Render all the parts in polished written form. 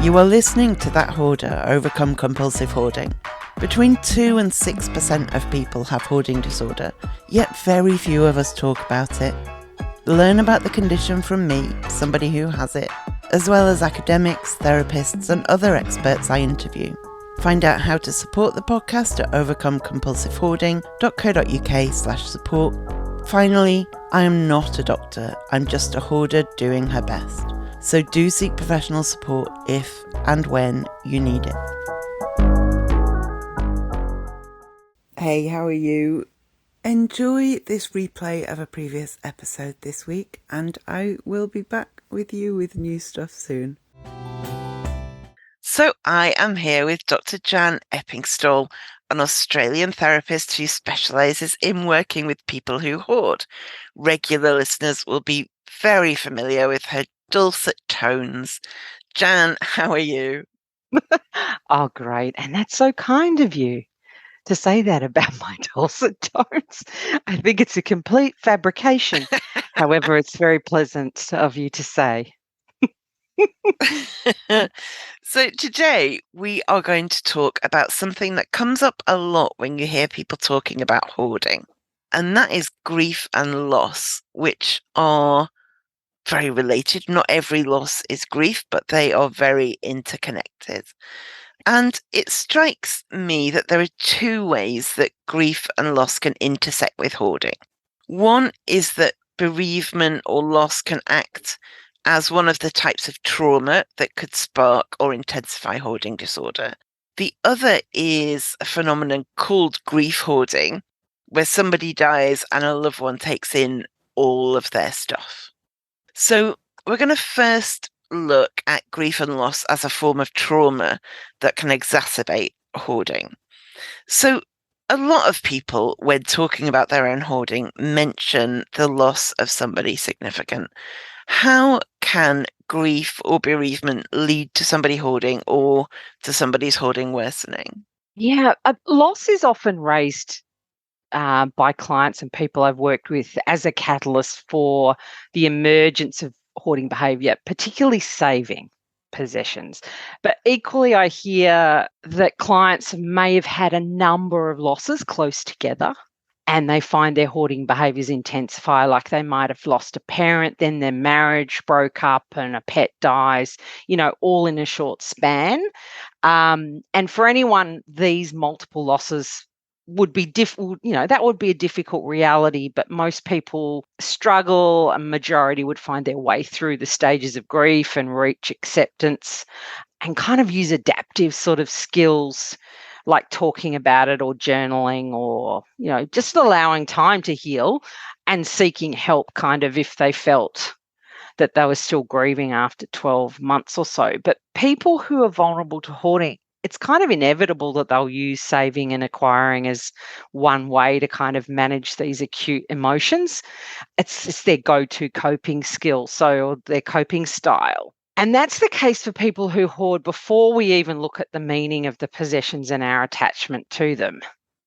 You are listening to That Hoarder Overcome Compulsive Hoarding. Between 2 and 6% of people have hoarding disorder, yet very few of us talk about it. Learn about the condition from me, somebody who has it, as well as academics, therapists and other experts I interview. Find out how to support the podcast at overcomecompulsivehoarding.co.uk/support. Finally, I am not a doctor, I'm just a hoarder doing her best. So do seek professional support if and when you need it. Hey, how are you? Enjoy this replay of a previous episode this week, and I will be back with you with new stuff soon. So I am here with Dr Jan Eppingstall, an Australian therapist who specialises in working with people who hoard. Regular listeners will be very familiar with her dulcet tones. Jan, how are you? Oh, great. And that's so kind of you to say that about my dulcet tones. I think it's a complete fabrication. However, it's very pleasant of you to say. So today we are going to talk about something that comes up a lot when you hear people talking about hoarding, and that is grief and loss, which are very related. Not every loss is grief, but they are very interconnected. And it strikes me that there are two ways that grief and loss can intersect with hoarding. One is that bereavement or loss can act as one of the types of trauma that could spark or intensify hoarding disorder. The other is a phenomenon called grief hoarding, where somebody dies and a loved one takes in all of their stuff. So we're going to first look at grief and loss as a form of trauma that can exacerbate hoarding. So a lot of people, when talking about their own hoarding, mention the loss of somebody significant. How can grief or bereavement lead to somebody hoarding or to somebody's hoarding worsening? Yeah, loss is often raised by clients and people I've worked with as a catalyst for the emergence of hoarding behaviour, particularly saving possessions. But equally, I hear that clients may have had a number of losses close together and they find their hoarding behaviours intensify, like they might have lost a parent, then their marriage broke up and a pet dies, all in a short span. And for anyone, these multiple losses would be that would be a difficult reality, but most people struggle. A majority would find their way through the stages of grief and reach acceptance and kind of use adaptive sort of skills like talking about it or journaling or, just allowing time to heal and seeking help kind of if they felt that they were still grieving after 12 months or so. But people who are vulnerable to hoarding, it's kind of inevitable that they'll use saving and acquiring as one way to kind of manage these acute emotions. It's their go-to coping skill, or their coping style. And that's the case for people who hoard before we even look at the meaning of the possessions and our attachment to them.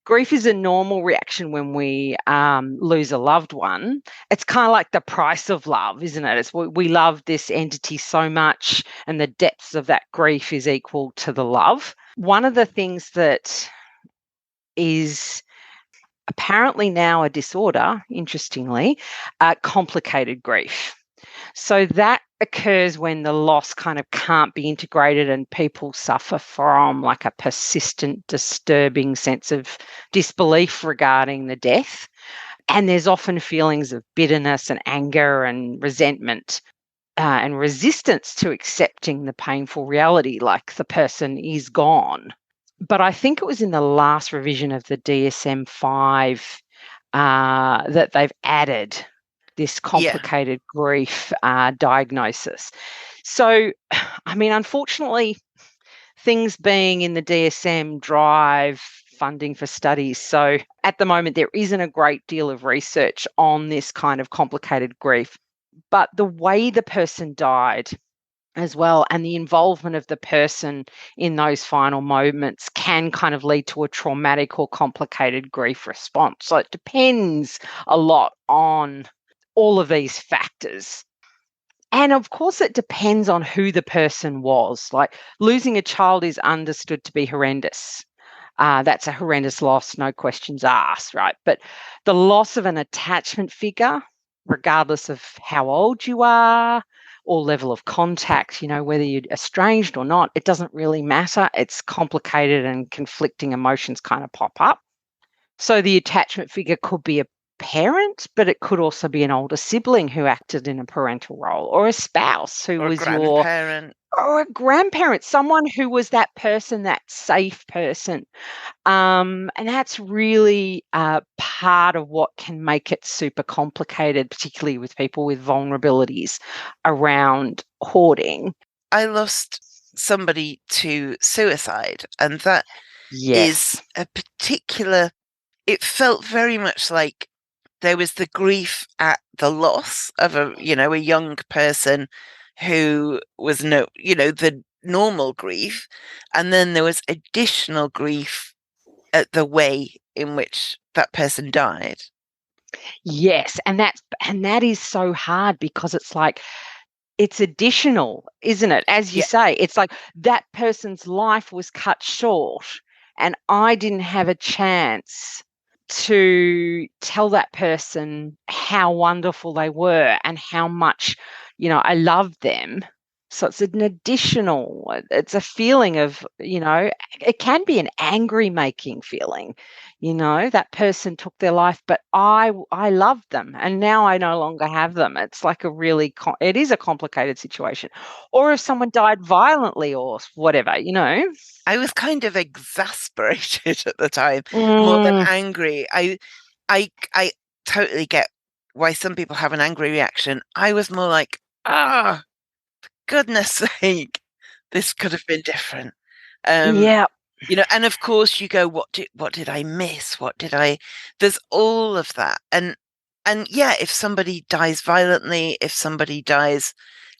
Grief is a normal reaction when we lose a loved one. It's kind of like the price of love, isn't it? We love this entity so much, and the depths of that grief is equal to the love. One of the things that is apparently now a disorder, interestingly, complicated grief. So that occurs when the loss kind of can't be integrated and people suffer from like a persistent, disturbing sense of disbelief regarding the death. And there's often feelings of bitterness and anger and resentment and resistance to accepting the painful reality, like the person is gone. But I think it was in the last revision of the DSM-5 that they've added this complicated grief diagnosis. So, I mean, unfortunately, things being in the DSM drive funding for studies. So at the moment, there isn't a great deal of research on this kind of complicated grief. But the way the person died as well and the involvement of the person in those final moments can kind of lead to a traumatic or complicated grief response. So it depends a lot on all of these factors. And of course, it depends on who the person was. Like losing a child is understood to be horrendous. That's a horrendous loss, no questions asked, right? But the loss of an attachment figure, regardless of how old you are or level of contact, whether you're estranged or not, it doesn't really matter. It's complicated and conflicting emotions kind of pop up. So the attachment figure could be a parent, but it could also be an older sibling who acted in a parental role, or a spouse who Or a was your, grandparent. or a grandparent, someone who was that person, that safe person. And that's really part of what can make it super complicated, particularly with people with vulnerabilities around hoarding. I lost somebody to suicide, and that is Yes. a particular, it felt very much like there was the grief at the loss of a young person who was the normal grief. And then there was additional grief at the way in which that person died. Yes, and that is so hard because it's like it's additional, isn't it? As you Yeah, say, it's like that person's life was cut short and I didn't have a chance to tell that person how wonderful they were and how much, I loved them. So it's an additional, it's a feeling of, it can be an angry making feeling. That person took their life, but I loved them and now I no longer have them. It's like it is a complicated situation. Or if someone died violently or whatever. I was kind of exasperated at the time, more than Mm, angry. I totally get why some people have an angry reaction. I was more like, ah, goodness sake, this could have been different. Um, yeah. and of course you go, what did I miss? There's all of that. And yeah, if somebody dies violently, if somebody dies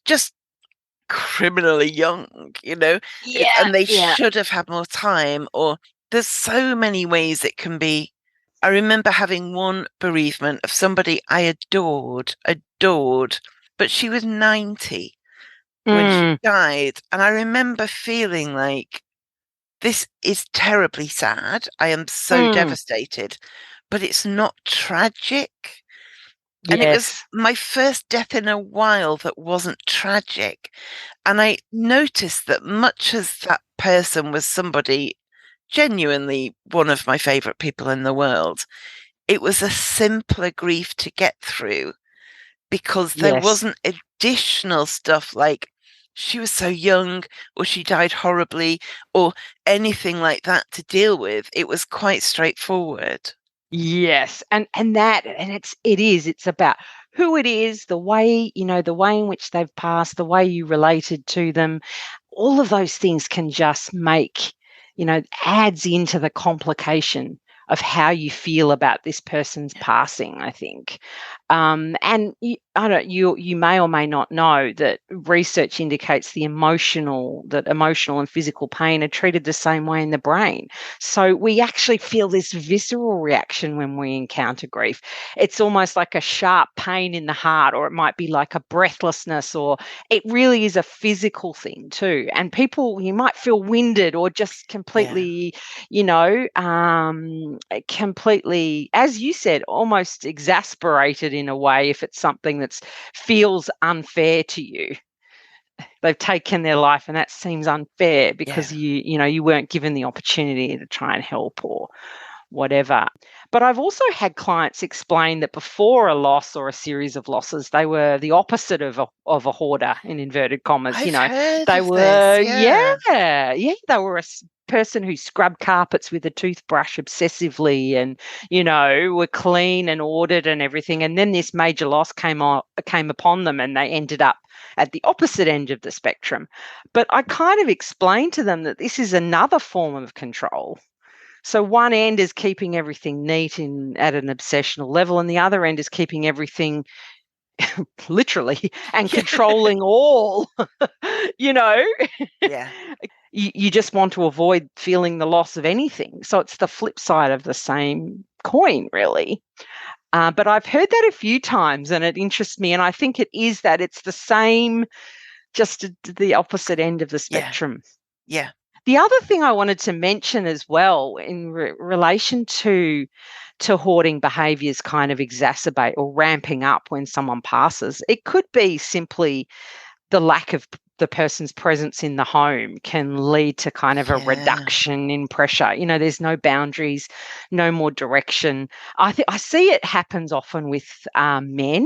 just criminally young, Yeah, and they yeah. should have had more time, or there's so many ways it can be. I remember having one bereavement of somebody I adored, but she was 90 when she Mm, died. And I remember feeling like, this is terribly sad. I am so mm. devastated, but it's not tragic. And it was Yes. my first death in a while that wasn't tragic. And I noticed that much as that person was somebody genuinely one of my favorite people in the world, it was a simpler grief to get through because there Yes. wasn't additional stuff like she was so young or she died horribly or anything like that to deal with. It was quite straightforward. Yes. It's about who it is, the way in which they've passed, the way you related to them. All of those things can just adds into the complication of how you feel about this person's Yeah. passing, I think. And I don't, you may or may not know that research indicates that emotional and physical pain are treated the same way in the brain. So we actually feel this visceral reaction when we encounter grief. It's almost like a sharp pain in the heart, or it might be like a breathlessness, or it really is a physical thing too. And people, you might feel winded or just Yeah. completely, completely, as you said, almost exasperated in a way if it's something that feels unfair to you. They've taken their life and that seems unfair Yeah. because you weren't given the opportunity to try and help or whatever. But I've also had clients explain that before a loss or a series of losses, they were the opposite of a hoarder, in inverted commas. I've heard They of this. were, Yeah. they were a person who scrubbed carpets with a toothbrush obsessively and, were clean and ordered and everything. And then this major loss came upon them and they ended up at the opposite end of the spectrum. But I kind of explained to them that this is another form of control. So one end is keeping everything neat at an obsessional level, and the other end is keeping everything literally and Yeah. controlling all. you know, Yeah. you just want to avoid feeling the loss of anything. So it's the flip side of the same coin, really. But I've heard that a few times and it interests me. And I think it is that it's the same, just at the opposite end of the Yeah. spectrum. Yeah. The other thing I wanted to mention as well in relation to hoarding behaviours kind of exacerbate or ramping up when someone passes, it could be simply the lack of the person's presence in the home can lead to kind of a Yeah. reduction in pressure. There's no boundaries, no more direction. I see it happens often with men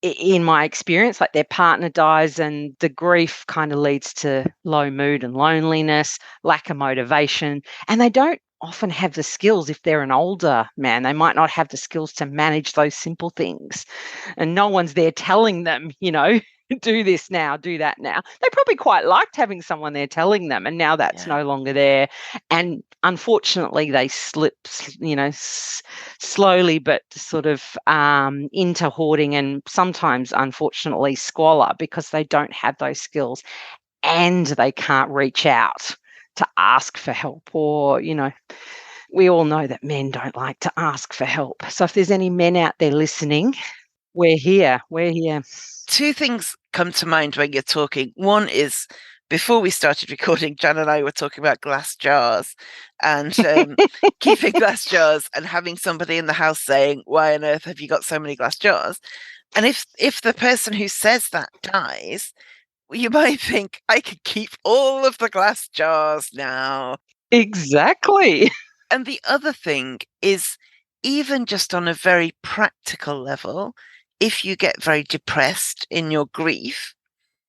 in my experience, like their partner dies and the grief kind of leads to low mood and loneliness, lack of motivation, and they don't often have the skills. If they're an older man, they might not have the skills to manage those simple things, and no one's there telling them, do this now, do that now. They probably quite liked having someone there telling them, and now that's Yeah. no longer there. And unfortunately, they slip, slowly but sort of into hoarding, and sometimes, unfortunately, squalor, because they don't have those skills and they can't reach out to ask for help. Or, we all know that men don't like to ask for help. So if there's any men out there listening, we're here. We're here. Two things come to mind when you're talking. One is, before we started recording, Jan and I were talking about glass jars and keeping glass jars, and having somebody in the house saying, "Why on earth have you got so many glass jars?" And if the person who says that dies, you might think, "I could keep all of the glass jars now." Exactly. And the other thing is, even just on a very practical level, if you get very depressed in your grief,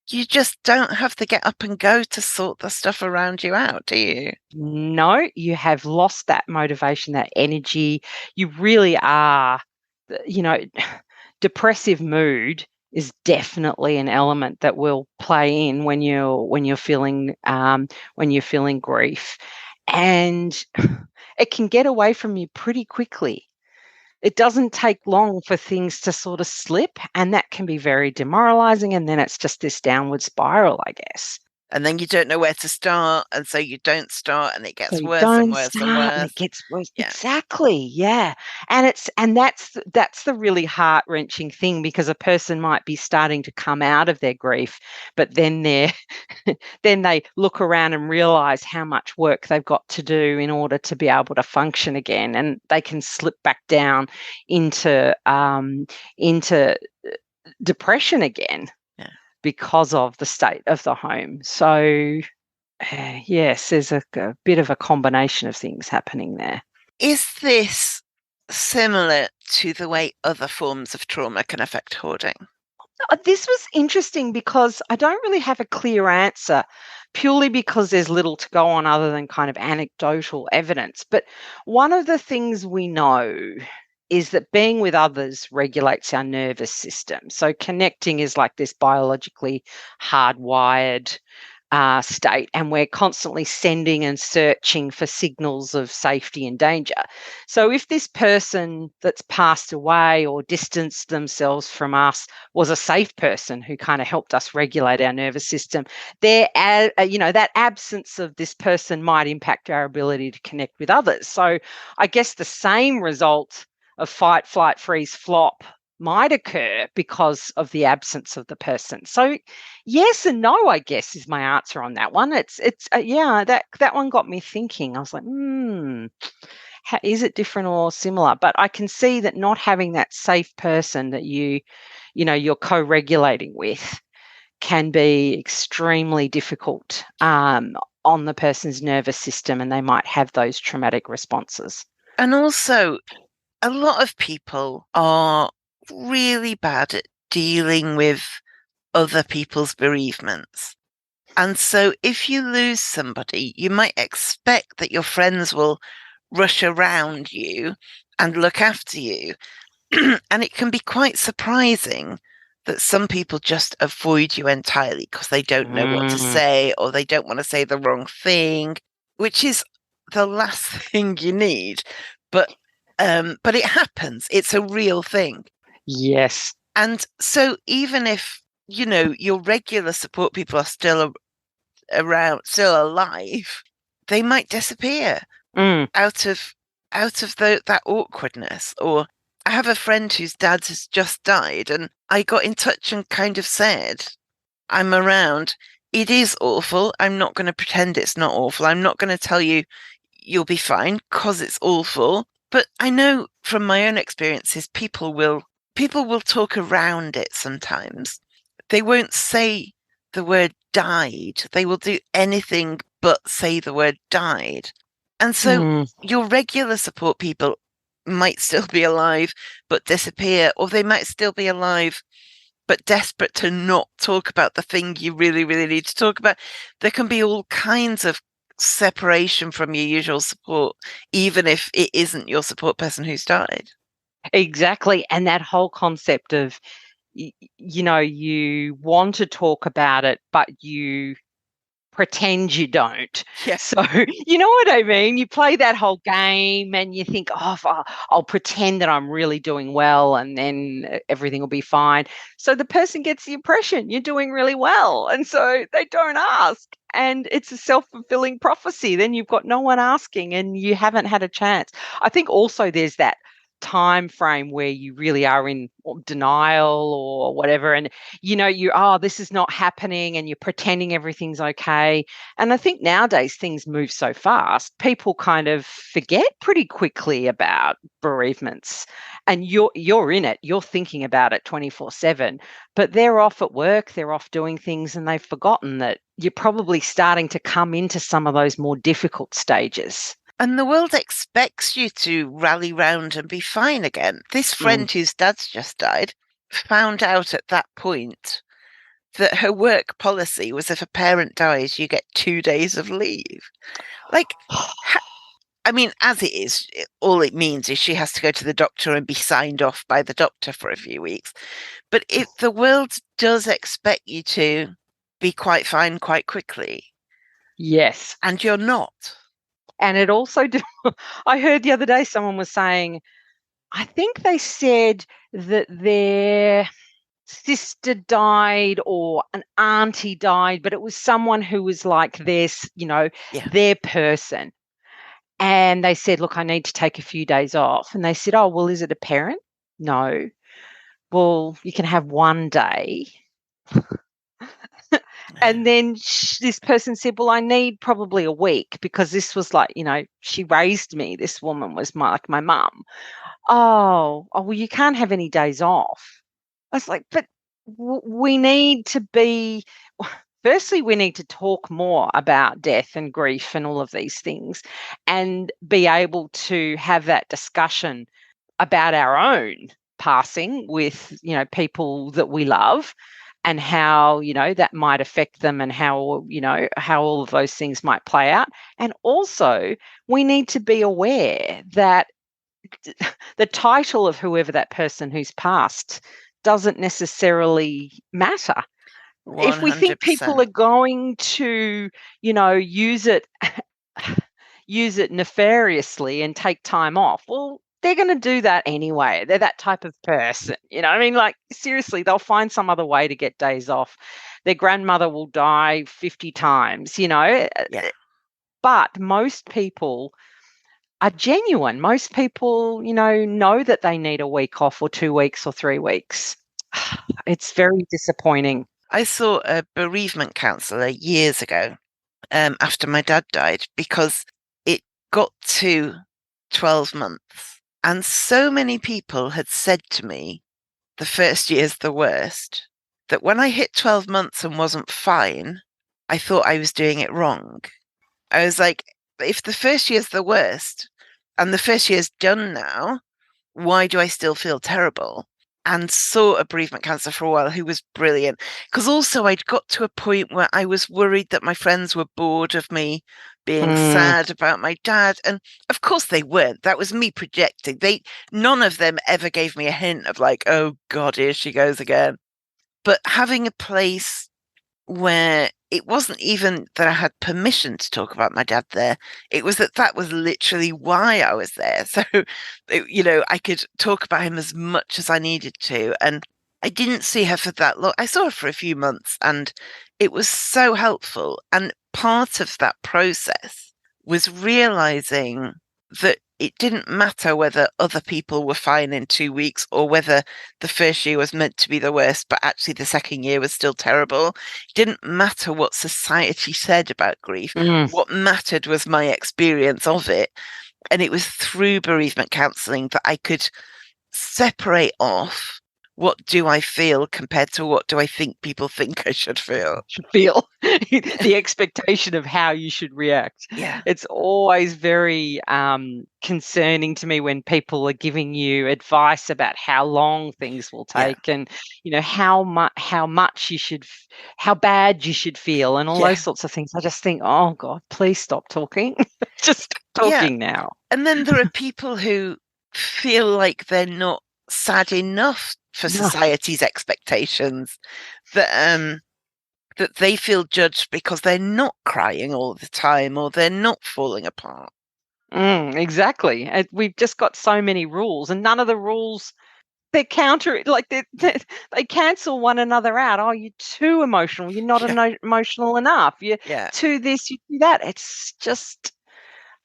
you just don't have to get up and go to sort the stuff around you out, do you? No, you have lost that motivation, that energy. You really are, you know, depressive mood is definitely an element that will play in when you're feeling grief, and it can get away from you pretty quickly. It doesn't take long for things to sort of slip, and that can be very demoralizing. And then it's just this downward spiral, I guess. And then you don't know where to start, and so you don't start, and it So gets you worse and don't worse and start and it worse. gets worse. Yeah. Exactly. Yeah. And that's the really heart-wrenching thing, because a person might be starting to come out of their grief, but then then they look around and realize how much work they've got to do in order to be able to function again, and they can slip back down into depression again Yeah. because of the state of the home. So yes, there's a bit of a combination of things happening there. Is this similar to the way other forms of trauma can affect hoarding? This was interesting because I don't really have a clear answer, purely because there's little to go on other than kind of anecdotal evidence. But one of the things we know is that being with others regulates our nervous system. So connecting is like this biologically hardwired state, and we're constantly sending and searching for signals of safety and danger. So, if this person that's passed away or distanced themselves from us was a safe person who kind of helped us regulate our nervous system, that absence of this person might impact our ability to connect with others. So, I guess the same result of fight, flight, freeze, flop might occur because of the absence of the person. So yes and no, I guess, is my answer on that one. It's yeah, that one got me thinking. I was like, is it different or similar? But I can see that not having that safe person that you're co-regulating with can be extremely difficult on the person's nervous system, and they might have those traumatic responses. And also, a lot of people are really bad at dealing with other people's bereavements. And so if you lose somebody, you might expect that your friends will rush around you and look after you. And it can be quite surprising that some people just avoid you entirely because they don't know what to Mm, say, or they don't want to say the wrong thing, which is the last thing you need. But it happens. It's a real thing. yes. And so even if, your regular support people are still around, still alive, they might disappear Mm, out of that awkwardness, or I have a friend whose dad has just died, and I got in touch and kind of said, I'm around. It is awful. I'm not going to pretend it's not awful. I'm not going to tell you you'll be fine because it's awful. But I know from my own experiences, people will talk around it sometimes. They won't say the word died. They will do anything but say the word died. And so Mm. your regular support people might still be alive but disappear, or they might still be alive but desperate to not talk about the thing you really, really need to talk about. There can be all kinds of separation from your usual support, even if it isn't your support person who's died. Exactly. And that whole concept of, you want to talk about it, but you pretend you don't. Yeah. So, you know what I mean? You play that whole game and you think, oh, I'll pretend that I'm really doing well and then everything will be fine. So the person gets the impression you're doing really well. And so they don't ask. And it's a self-fulfilling prophecy. Then you've got no one asking and you haven't had a chance. I think also there's that time frame where you really are in denial or whatever, and this is not happening, and you're pretending everything's okay. And I think nowadays things move so fast, people kind of forget pretty quickly about bereavements, and you're in it, you're thinking about it 24/7, but they're off at work, they're off doing things, and they've forgotten that you're probably starting to come into some of those more difficult stages. And the world expects you to rally round and be fine again. This Mm. friend whose dad's just died found out at that point that her work policy was if a parent dies, you get 2 days of leave. Like, I mean, as it is, all it means is she has to go to the doctor and be signed off by the doctor for a few weeks. But if the world does expect you to be quite fine quite quickly, Yes. and you're not. And it also I heard the other day someone was saying, I think they said that their sister died or an auntie died, but it was someone who was like this, Yeah. their person. And they said, look, I need to take a few days off. And they said, oh, well, is it a parent? No. Well, you can have one day. And then this person said, well, I need probably a week because this was like, she raised me. This woman was like my mum. Oh, well, you can't have any days off. I was like, but we need to be, firstly, we need to talk more about death and grief and all of these things and be able to have that discussion about our own passing with, people that we love and how, that might affect them and how all of those things might play out. And also, we need to be aware that the title of whoever that person who's passed doesn't necessarily matter. If we think people 100%. are going to, use it use it nefariously and take time off, well, they're going to do that anyway. They're that type of person. I mean, like, seriously, they'll find some other way to get days off. Their grandmother will die 50 times, Yeah. but most people are genuine. Most people, know that they need a week off or 2 weeks or 3 weeks. It's very disappointing. I saw a bereavement counsellor years ago after my dad died because it got to 12 months. And so many people had said to me, the first year's the worst, that when I hit 12 months and wasn't fine, I thought I was doing it wrong. I was like, if the first year's the worst and the first year's done now, why do I still feel terrible? And saw a bereavement counsellor for a while who was brilliant. Because also I'd got to a point where I was worried that my friends were bored of me being Mm. sad about my dad. And of course they weren't. That was me projecting. None of them ever gave me a hint of like, oh God, here she goes again. But having a place where it wasn't even that I had permission to talk about my dad there. It was that was literally why I was there. So, I could talk about him as much as I needed to. And I didn't see her for that long. I saw her for a few months and it was so helpful. And part of that process was realizing that it didn't matter whether other people were fine in 2 weeks or whether the first year was meant to be the worst, but actually the second year was still terrible. It didn't matter what society said about grief. Mm. What mattered was my experience of it. And it was through bereavement counselling that I could separate off what do I feel compared to what do I think people think I should feel. Feel the expectation of how you should react. Yeah. It's always very concerning to me when people are giving you advice about how long things will Yeah. take, and how much you should, how bad you should feel, and all Yeah. those sorts of things. I just think, oh God, please stop talking. Just stop Yeah. talking now. And then there are people who feel like they're not sad enough for Enough. society's expectations, that they feel judged because they're not crying all the time or they're not falling apart. Exactly. We've just got so many rules, and none of the rules, they counter, like they cancel one another out. Oh, you're too emotional. You're not Yeah. emotional enough. You're Yeah. too this, you do that. It's just,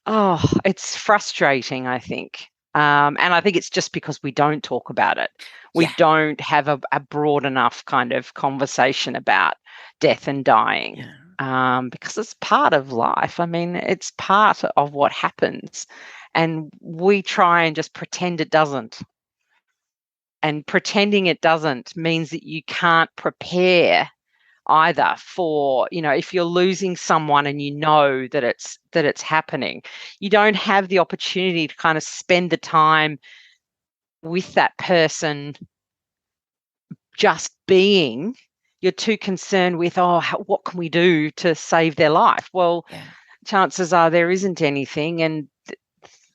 oh, it's frustrating, I think. And I think it's just because we don't talk about it. We Yeah. don't have a broad enough kind of conversation about death and dying. Yeah. Because it's part of life. I mean, it's part of what happens. And we try and just pretend it doesn't. And pretending it doesn't means that you can't prepare either for, if you're losing someone and that it's happening, you don't have the opportunity to kind of spend the time with that person just being. You're too concerned with, what can we do to save their life? Well, Yeah. chances are there isn't anything, and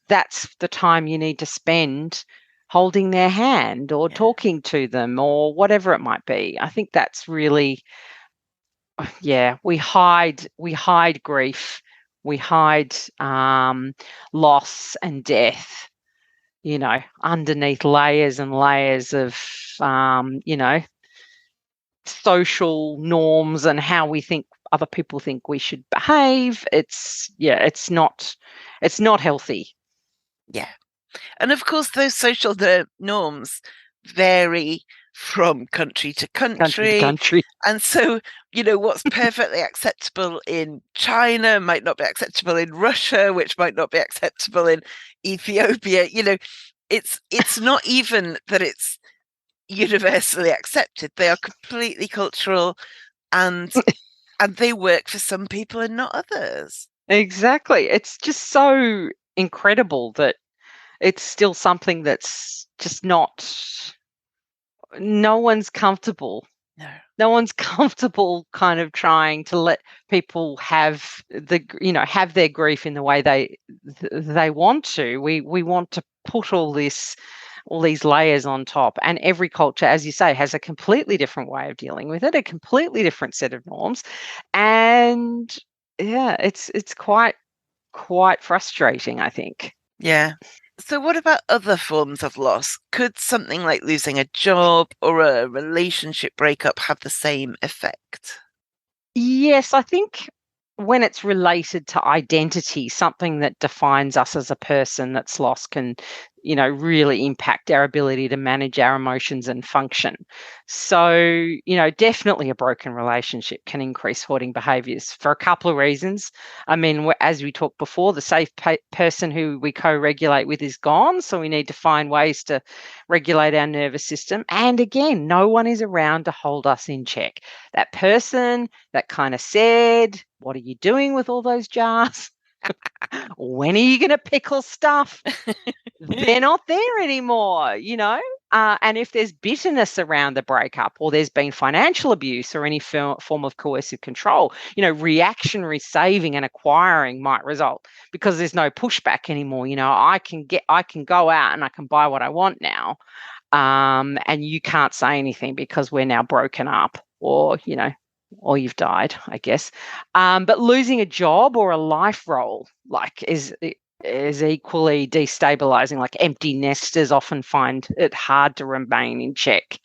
that's the time you need to spend holding their hand or Yeah. talking to them or whatever it might be. I think that's really, we hide grief, we hide loss and death, underneath layers and layers of social norms and how we think other people think we should behave. It's not healthy. Yeah. And of course, those social norms vary from country to Country to country. country. And so, what's perfectly acceptable in China might not be acceptable in Russia, which might not be acceptable in Ethiopia. It's not even that it's universally accepted. They are completely cultural, and they work for some people and not others. Exactly. It's just so incredible that it's still something that's just no one's comfortable. No. No one's comfortable kind of trying to let people have have their grief in the way they want to. We want to put all these layers on top, and every culture, as you say, has a completely different way of dealing with it, a completely different set of norms. And yeah, it's quite frustrating, I think. Yeah. So, what about other forms of loss? Could something like losing a job or a relationship breakup have the same effect? Yes, I think when it's related to identity, something that defines us as a person that's lost can, really impact our ability to manage our emotions and function. So, definitely a broken relationship can increase hoarding behaviors for a couple of reasons. I mean, as we talked before, the safe person who we co-regulate with is gone. So we need to find ways to regulate our nervous system. And again, no one is around to hold us in check. That person that kind of said, "What are you doing with all those jars? When are you going to pickle stuff?" They're not there anymore, and if there's bitterness around the breakup, or there's been financial abuse or any form of coercive control, reactionary saving and acquiring might result because there's no pushback anymore. I can go out and I can buy what I want now, and you can't say anything because we're now broken up, or you've died, I guess. But losing a job or a life role, like, is equally destabilizing. Like, empty nesters often find it hard to remain in check.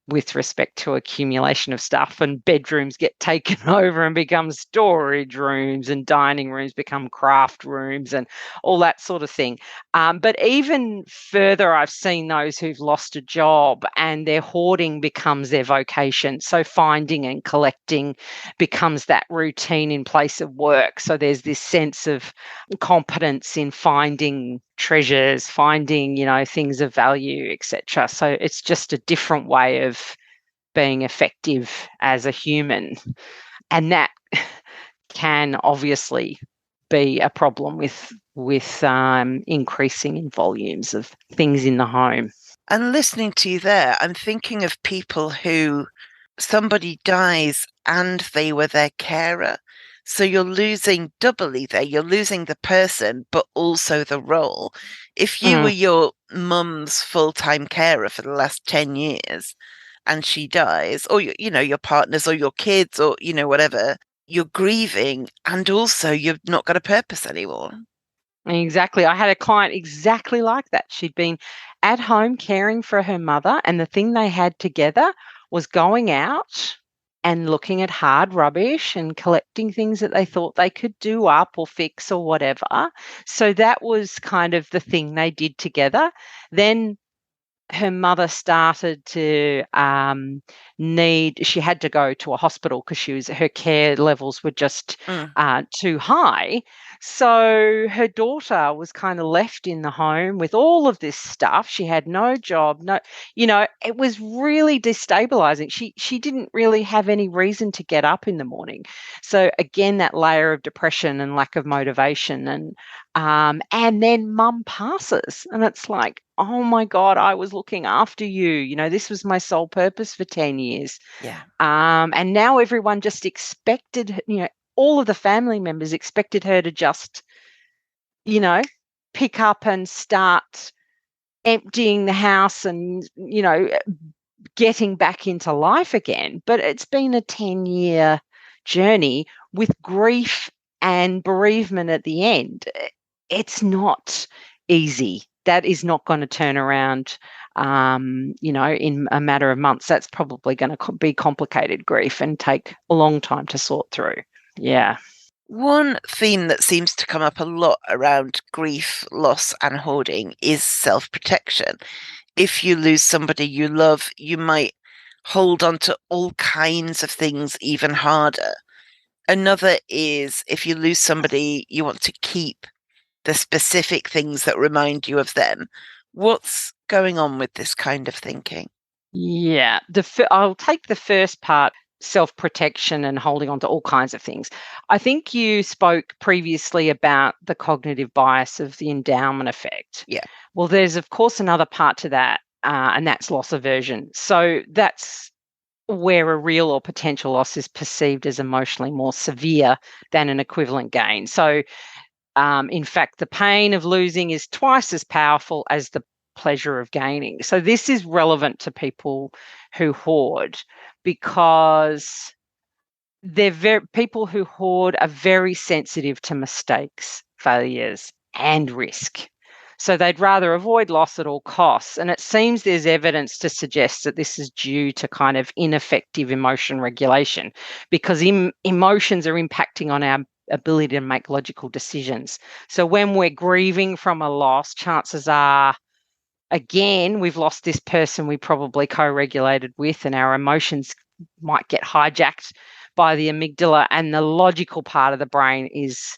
with respect to accumulation of stuff, and bedrooms get taken over and become storage rooms, and dining rooms become craft rooms, and all that sort of thing. But even further, I've seen those who've lost a job and their hoarding becomes their vocation. So finding and collecting becomes that routine in place of work. So there's this sense of competence in finding treasures, finding, things of value, etc. So it's just a different way of being effective as a human. And that can obviously be a problem with increasing in volumes of things in the home. And listening to you there, I'm thinking of people who somebody dies and they were their carer. So you're losing doubly there. You're losing the person, but also the role. If you were your mum's full-time carer for the last 10 years and she dies, or, your partner's or your kids or, whatever, you're grieving and also you've not got a purpose anymore. Exactly. I had a client exactly like that. She'd been at home caring for her mother, and the thing they had together was going out and looking at hard rubbish and collecting things that they thought they could do up or fix or whatever. So that was kind of the thing they did together. Then her mother started to she had to go to a hospital because her care levels were just too high. So her daughter was kind of left in the home with all of this stuff. She had no job, it was really destabilizing. She didn't really have any reason to get up in the morning. So again, that layer of depression and lack of motivation, and then mum passes, and it's like, oh my God, I was looking after you. This was my sole purpose for 10 years. Yeah. And now everyone just expected, all of the family members expected her to just, pick up and start emptying the house and, getting back into life again. But it's been a 10-year journey with grief and bereavement at the end. It's not easy. That is not going to turn around, in a matter of months. That's probably going to be complicated grief and take a long time to sort through. Yeah. One theme that seems to come up a lot around grief, loss, and hoarding is self-protection. If you lose somebody you love, you might hold on to all kinds of things even harder. Another is if you lose somebody, you want to keep the specific things that remind you of them. What's going on with this kind of thinking? Yeah. I'll take the first part, self-protection and holding on to all kinds of things. I think you spoke previously about the cognitive bias of the endowment effect. Yeah. Well, there's, of course, another part to that, and that's loss aversion. So that's where a real or potential loss is perceived as emotionally more severe than an equivalent gain. So, in fact, the pain of losing is twice as powerful as the pleasure of gaining. So this is relevant to people who hoard because people who hoard are very sensitive to mistakes, failures, and risk. So they'd rather avoid loss at all costs. And it seems there's evidence to suggest that this is due to kind of ineffective emotion regulation, because emotions are impacting on our ability to make logical decisions. So when we're grieving from a loss, chances are, again, we've lost this person we probably co-regulated with, and our emotions might get hijacked by the amygdala, and the logical part of the brain is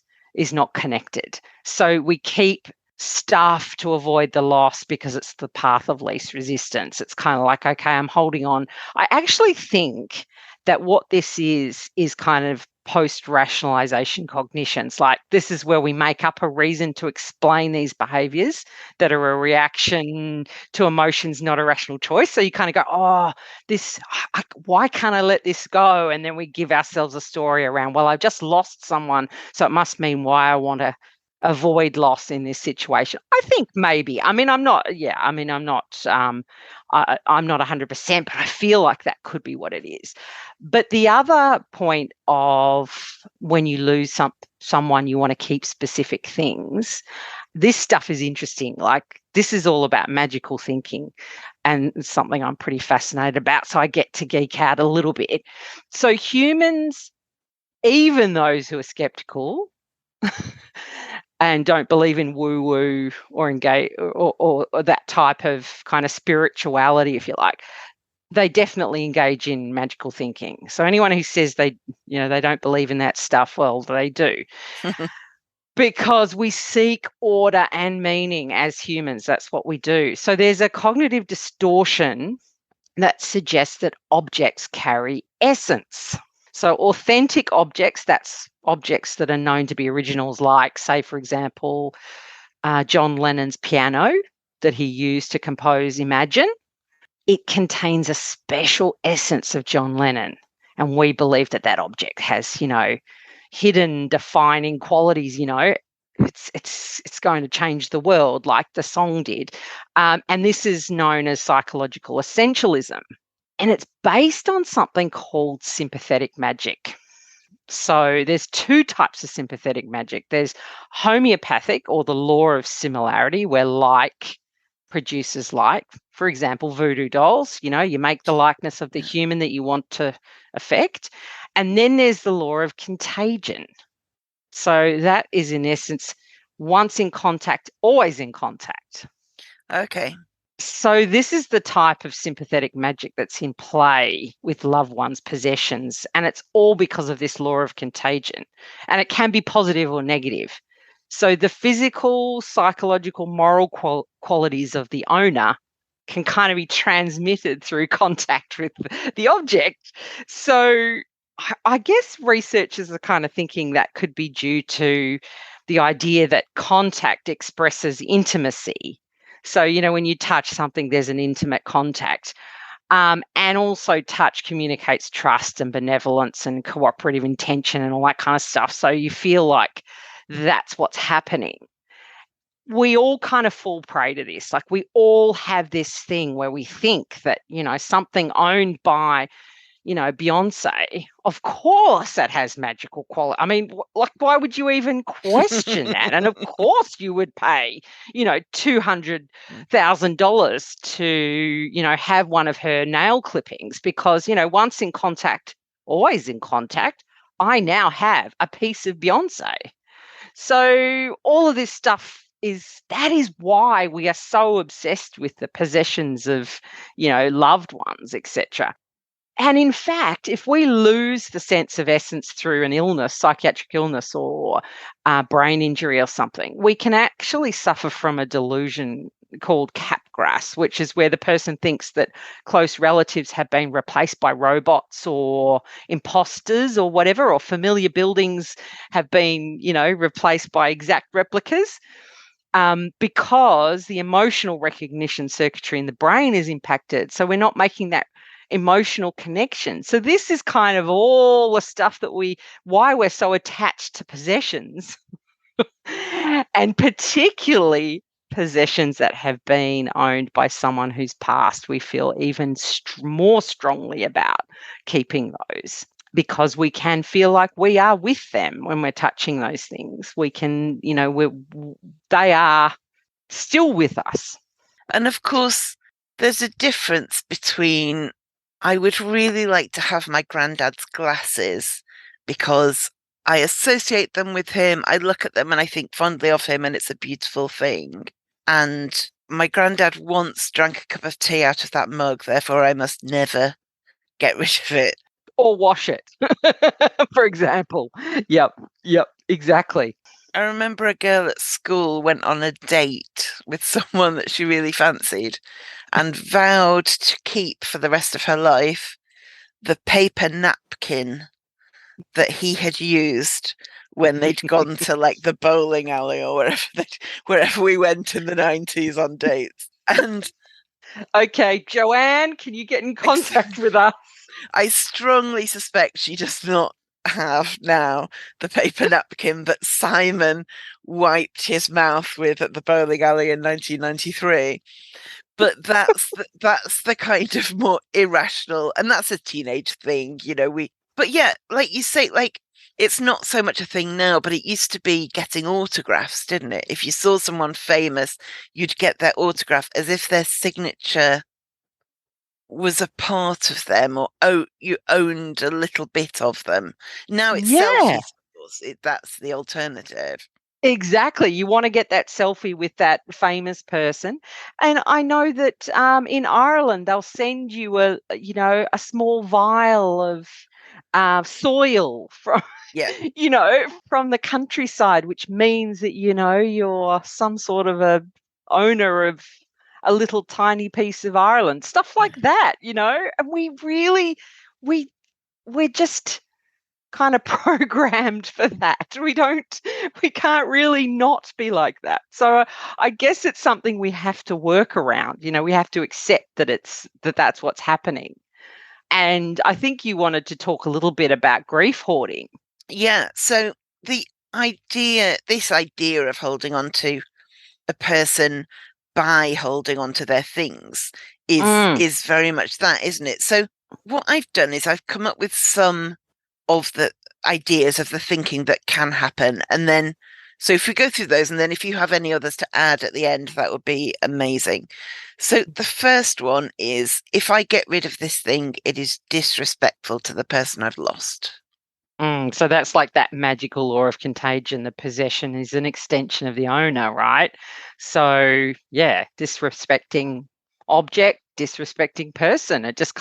not connected. So we keep stuff to avoid the loss because it's the path of least resistance. It's kind of like, okay, I'm holding on. I actually think that what this is kind of post-rationalization cognitions. Like, this is where we make up a reason to explain these behaviors that are a reaction to emotions, not a rational choice. So you kind of go, oh, why can't I let this go? And then we give ourselves a story around, well, I've just lost someone, so it must mean why I want to avoid loss in this situation. I think maybe. I'm not 100%, but I feel like that could be what it is. But the other point of when you lose someone, you want to keep specific things. this stuff is interesting. Like, this is all about magical thinking, and it's something I'm pretty fascinated about. So I get to geek out a little bit. So humans, even those who are skeptical and don't believe in woo-woo or engage or that type of kind of spirituality, if you like, they definitely engage in magical thinking. So anyone who says they don't believe in that stuff, well, they do. Because we seek order and meaning as humans. That's what we do. So there's a cognitive distortion that suggests that objects carry essence. So authentic objects, that's objects that are known to be originals, like, say, for example, John Lennon's piano that he used to compose Imagine. It contains a special essence of John Lennon. And we believe that that object has, hidden defining qualities, it's going to change the world like the song did. And this is known as psychological essentialism. And it's based on something called sympathetic magic. So there's two types of sympathetic magic. There's homeopathic, or the law of similarity, where like produces like. For example, voodoo dolls, you make the likeness of the human that you want to affect. And then there's the law of contagion. So that is, in essence, once in contact, always in contact. Okay. So this is the type of sympathetic magic that's in play with loved ones' possessions, and it's all because of this law of contagion. And it can be positive or negative. So the physical, psychological, moral qualities of the owner can kind of be transmitted through contact with the object. So I guess researchers are kind of thinking that could be due to the idea that contact expresses intimacy. So, when you touch something, there's an intimate contact. And also touch communicates trust and benevolence and cooperative intention and all that kind of stuff. So you feel like that's what's happening. We all kind of fall prey to this. Like, we all have this thing where we think that, something owned by, Beyonce, of course that has magical quality. I mean, like, why would you even question that? And of course you would pay, $200,000 to, have one of her nail clippings because, once in contact, always in contact, I now have a piece of Beyonce. So all of this stuff that is why we are so obsessed with the possessions of, loved ones, etc. And in fact, if we lose the sense of essence through an illness, psychiatric illness or brain injury or something, we can actually suffer from a delusion called capgras, which is where the person thinks that close relatives have been replaced by robots or imposters or whatever, or familiar buildings have been, replaced by exact replicas. Because the emotional recognition circuitry in the brain is impacted. So we're not making that emotional connection. So this is kind of all the stuff why we're so attached to possessions and particularly possessions that have been owned by someone who's passed. We feel even more strongly about keeping those because we can feel like we are with them when we're touching those things. We can, they are still with us. And of course, there's a difference between, I would really like to have my granddad's glasses because I associate them with him. I look at them and I think fondly of him and it's a beautiful thing. And my granddad once drank a cup of tea out of that mug, therefore I must never get rid of it. Or wash it, for example. Yep, exactly. I remember a girl at school went on a date with someone that she really fancied and vowed to keep for the rest of her life the paper napkin that he had used when they'd gone to like the bowling alley or wherever we went in the 90s on dates. And okay, Joanne, can you get in contact with us? I strongly suspect she does not have now the paper napkin that Simon wiped his mouth with at the bowling alley in 1993. But that's the kind of more irrational, and that's a teenage thing, but yeah, like you say, like It's not so much a thing now, but it used to be getting autographs, didn't it? If you saw someone famous, you'd get their autograph as if their signature was a part of them, or you owned a little bit of them. Now it's Yeah. selfies, of course. That's the alternative. Exactly. You want to get that selfie with that famous person. And I know that in Ireland, they'll send you a small vial of soil from, Yeah. from the countryside, which means that, you're some sort of a owner of a little tiny piece of Ireland, stuff like that, and we, we're just kind of programmed for that. We can't really not be like that. So I guess it's something we have to work around. We have to accept that's what's happening. And I think you wanted to talk a little bit about grief hoarding. Yeah. So this idea of holding on to a person by holding on to their things Mm, is very much that, isn't it? So what I've done is I've come up with some of the ideas of the thinking that can happen. And then, so if we go through those, and then if you have any others to add at the end, that would be amazing. So the first one is, if I get rid of this thing, it is disrespectful to the person I've lost. so that's like that magical law of contagion. The possession is an extension of the owner, right? So yeah, disrespecting object, disrespecting person. It just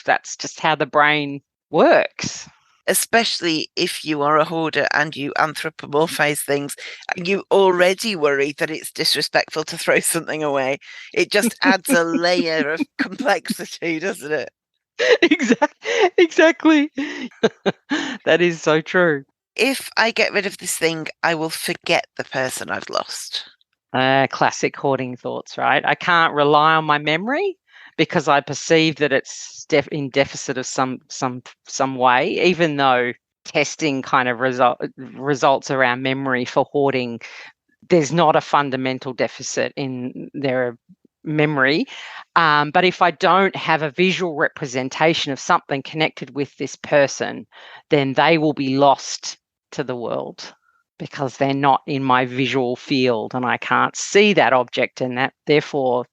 that's just how the brain works. Especially if you are a hoarder and you anthropomorphize things, and you already worry that it's disrespectful to throw something away. It just adds a layer of complexity, doesn't it? Exactly. That is so true. If I get rid of this thing, I will forget the person I've lost. Classic hoarding thoughts, right? I can't rely on my memory because I perceive that it's in deficit of some way, even though testing kind of results around memory for hoarding, there's not a fundamental deficit in their memory. But if I don't have a visual representation of something connected with this person, then they will be lost to the world because they're not in my visual field and I can't see that object, and that therefore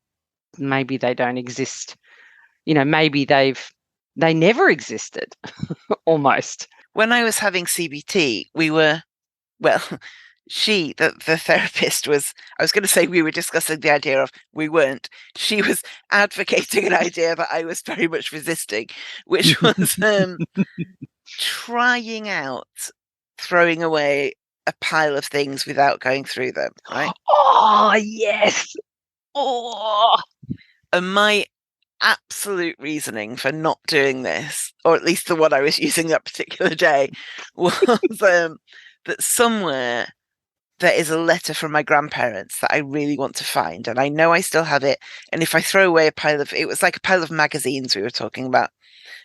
maybe they don't exist. Maybe they never existed almost. When I was having CBT, we were, well, the therapist I was going to say we were discussing the idea of, we weren't. She was advocating an idea that I was very much resisting, which was trying out throwing away a pile of things without going through them, right? Oh, yes. Oh. And my absolute reasoning for not doing this, or at least the one I was using that particular day, was that somewhere there is a letter from my grandparents that I really want to find. And I know I still have it. And if I throw away it was like a pile of magazines we were talking about,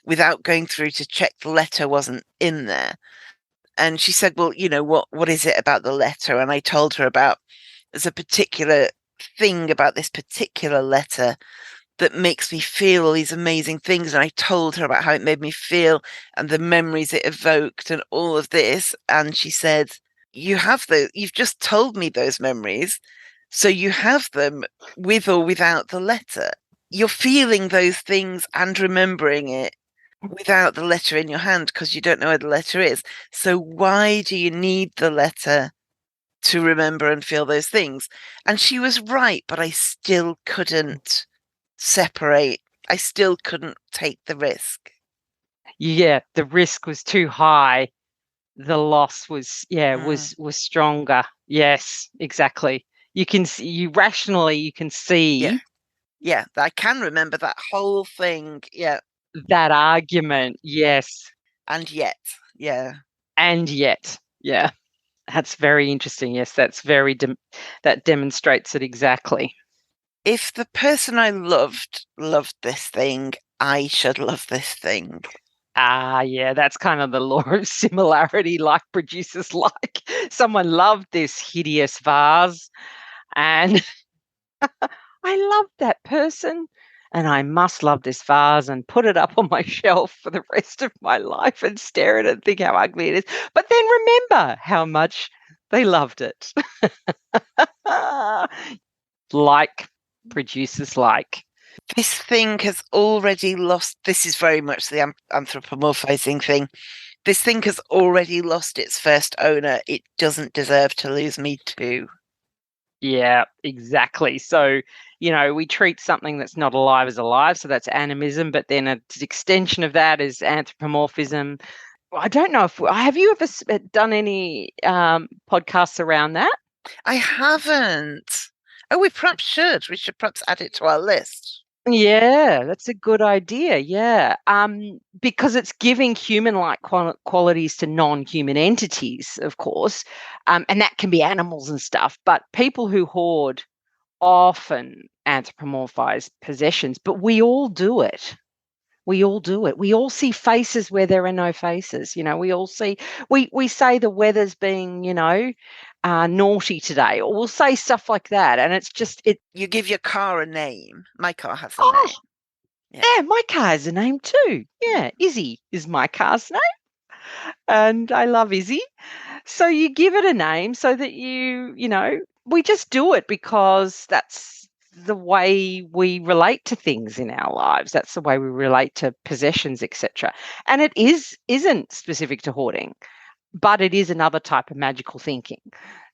without going through to check the letter wasn't in there. And she said, well, what is it about the letter? And I told her there's a particular thing about this particular letter that makes me feel all these amazing things. And I told her about how it made me feel and the memories it evoked and all of this. And she said, you've just told me those memories. So you have them with or without the letter. You're feeling those things and remembering it without the letter in your hand because you don't know where the letter is. So why do you need the letter to remember and feel those things? And she was right, but I still couldn't separate. I still couldn't take the risk. Yeah, the risk was too high. The loss was, Mm. was stronger. Yes, exactly. You can see, you can Yeah. see Yeah. I can remember that whole thing. Yeah. that argument. Yes. And yet, yeah. And yet, yeah, that's very interesting. Yes, that's that demonstrates it exactly. If the person I loved this thing, I should love this thing. Ah, yeah, that's kind of the law of similarity, like produces like. Someone loved this hideous vase, and I love that person. and I must love this vase and put it up on my shelf for the rest of my life and stare at it and think how ugly it is. But then remember how much they loved it. Like produces like. This thing has already lost. This is very much the anthropomorphizing thing. This thing has already lost its first owner. It doesn't deserve to lose me too. Yeah, exactly. So, we treat something that's not alive as alive. So that's animism. But then an extension of that is anthropomorphism. I don't know if have you ever done any podcasts around that? I haven't. Oh, we perhaps should. We should perhaps add it to our list. Yeah, that's a good idea. Yeah. Because it's giving human-like qualities to non-human entities, of course. And that can be animals and stuff. But people who hoard often anthropomorphize possessions, but we all do it. We all do it. We all see faces where there are no faces. We all see, we say the weather's being, naughty today, or we'll say stuff like that. And it's just, You give your car a name. My car has a oh, name. yeah, my car has a name too. Yeah, Izzy is my car's name. And I love Izzy. So you give it a name so that we just do it because that's the way we relate to things in our lives. That's the way we relate to possessions, etc. And it isn't specific to hoarding, but it is another type of magical thinking.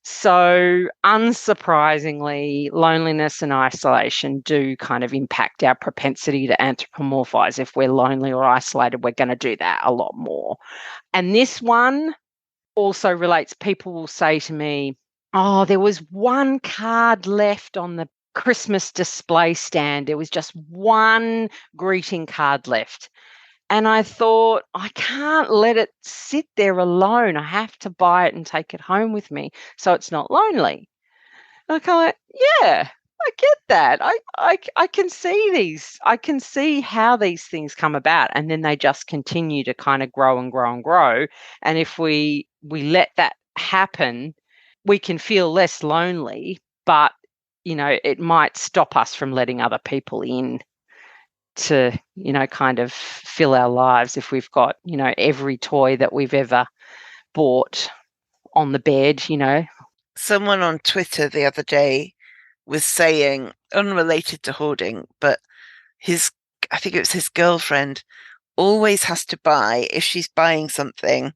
So, unsurprisingly, loneliness and isolation do kind of impact our propensity to anthropomorphize. If we're lonely or isolated, we're going to do that a lot more. And this one also relates. People will say to me, oh, there was one card left on the Christmas display stand. There was just one greeting card left. And I thought, I can't let it sit there alone. I have to buy it and take it home with me so it's not lonely. And I kind of, yeah, I get that. I can see these. I can see how these things come about, and then they just continue to kind of grow and grow and grow. And if we let that happen, we can feel less lonely, but it might stop us from letting other people in to, kind of fill our lives if we've got, every toy that we've ever bought on the bed. Someone on Twitter the other day was saying, unrelated to hoarding, but I think it was his girlfriend, always has to buy, if she's buying something,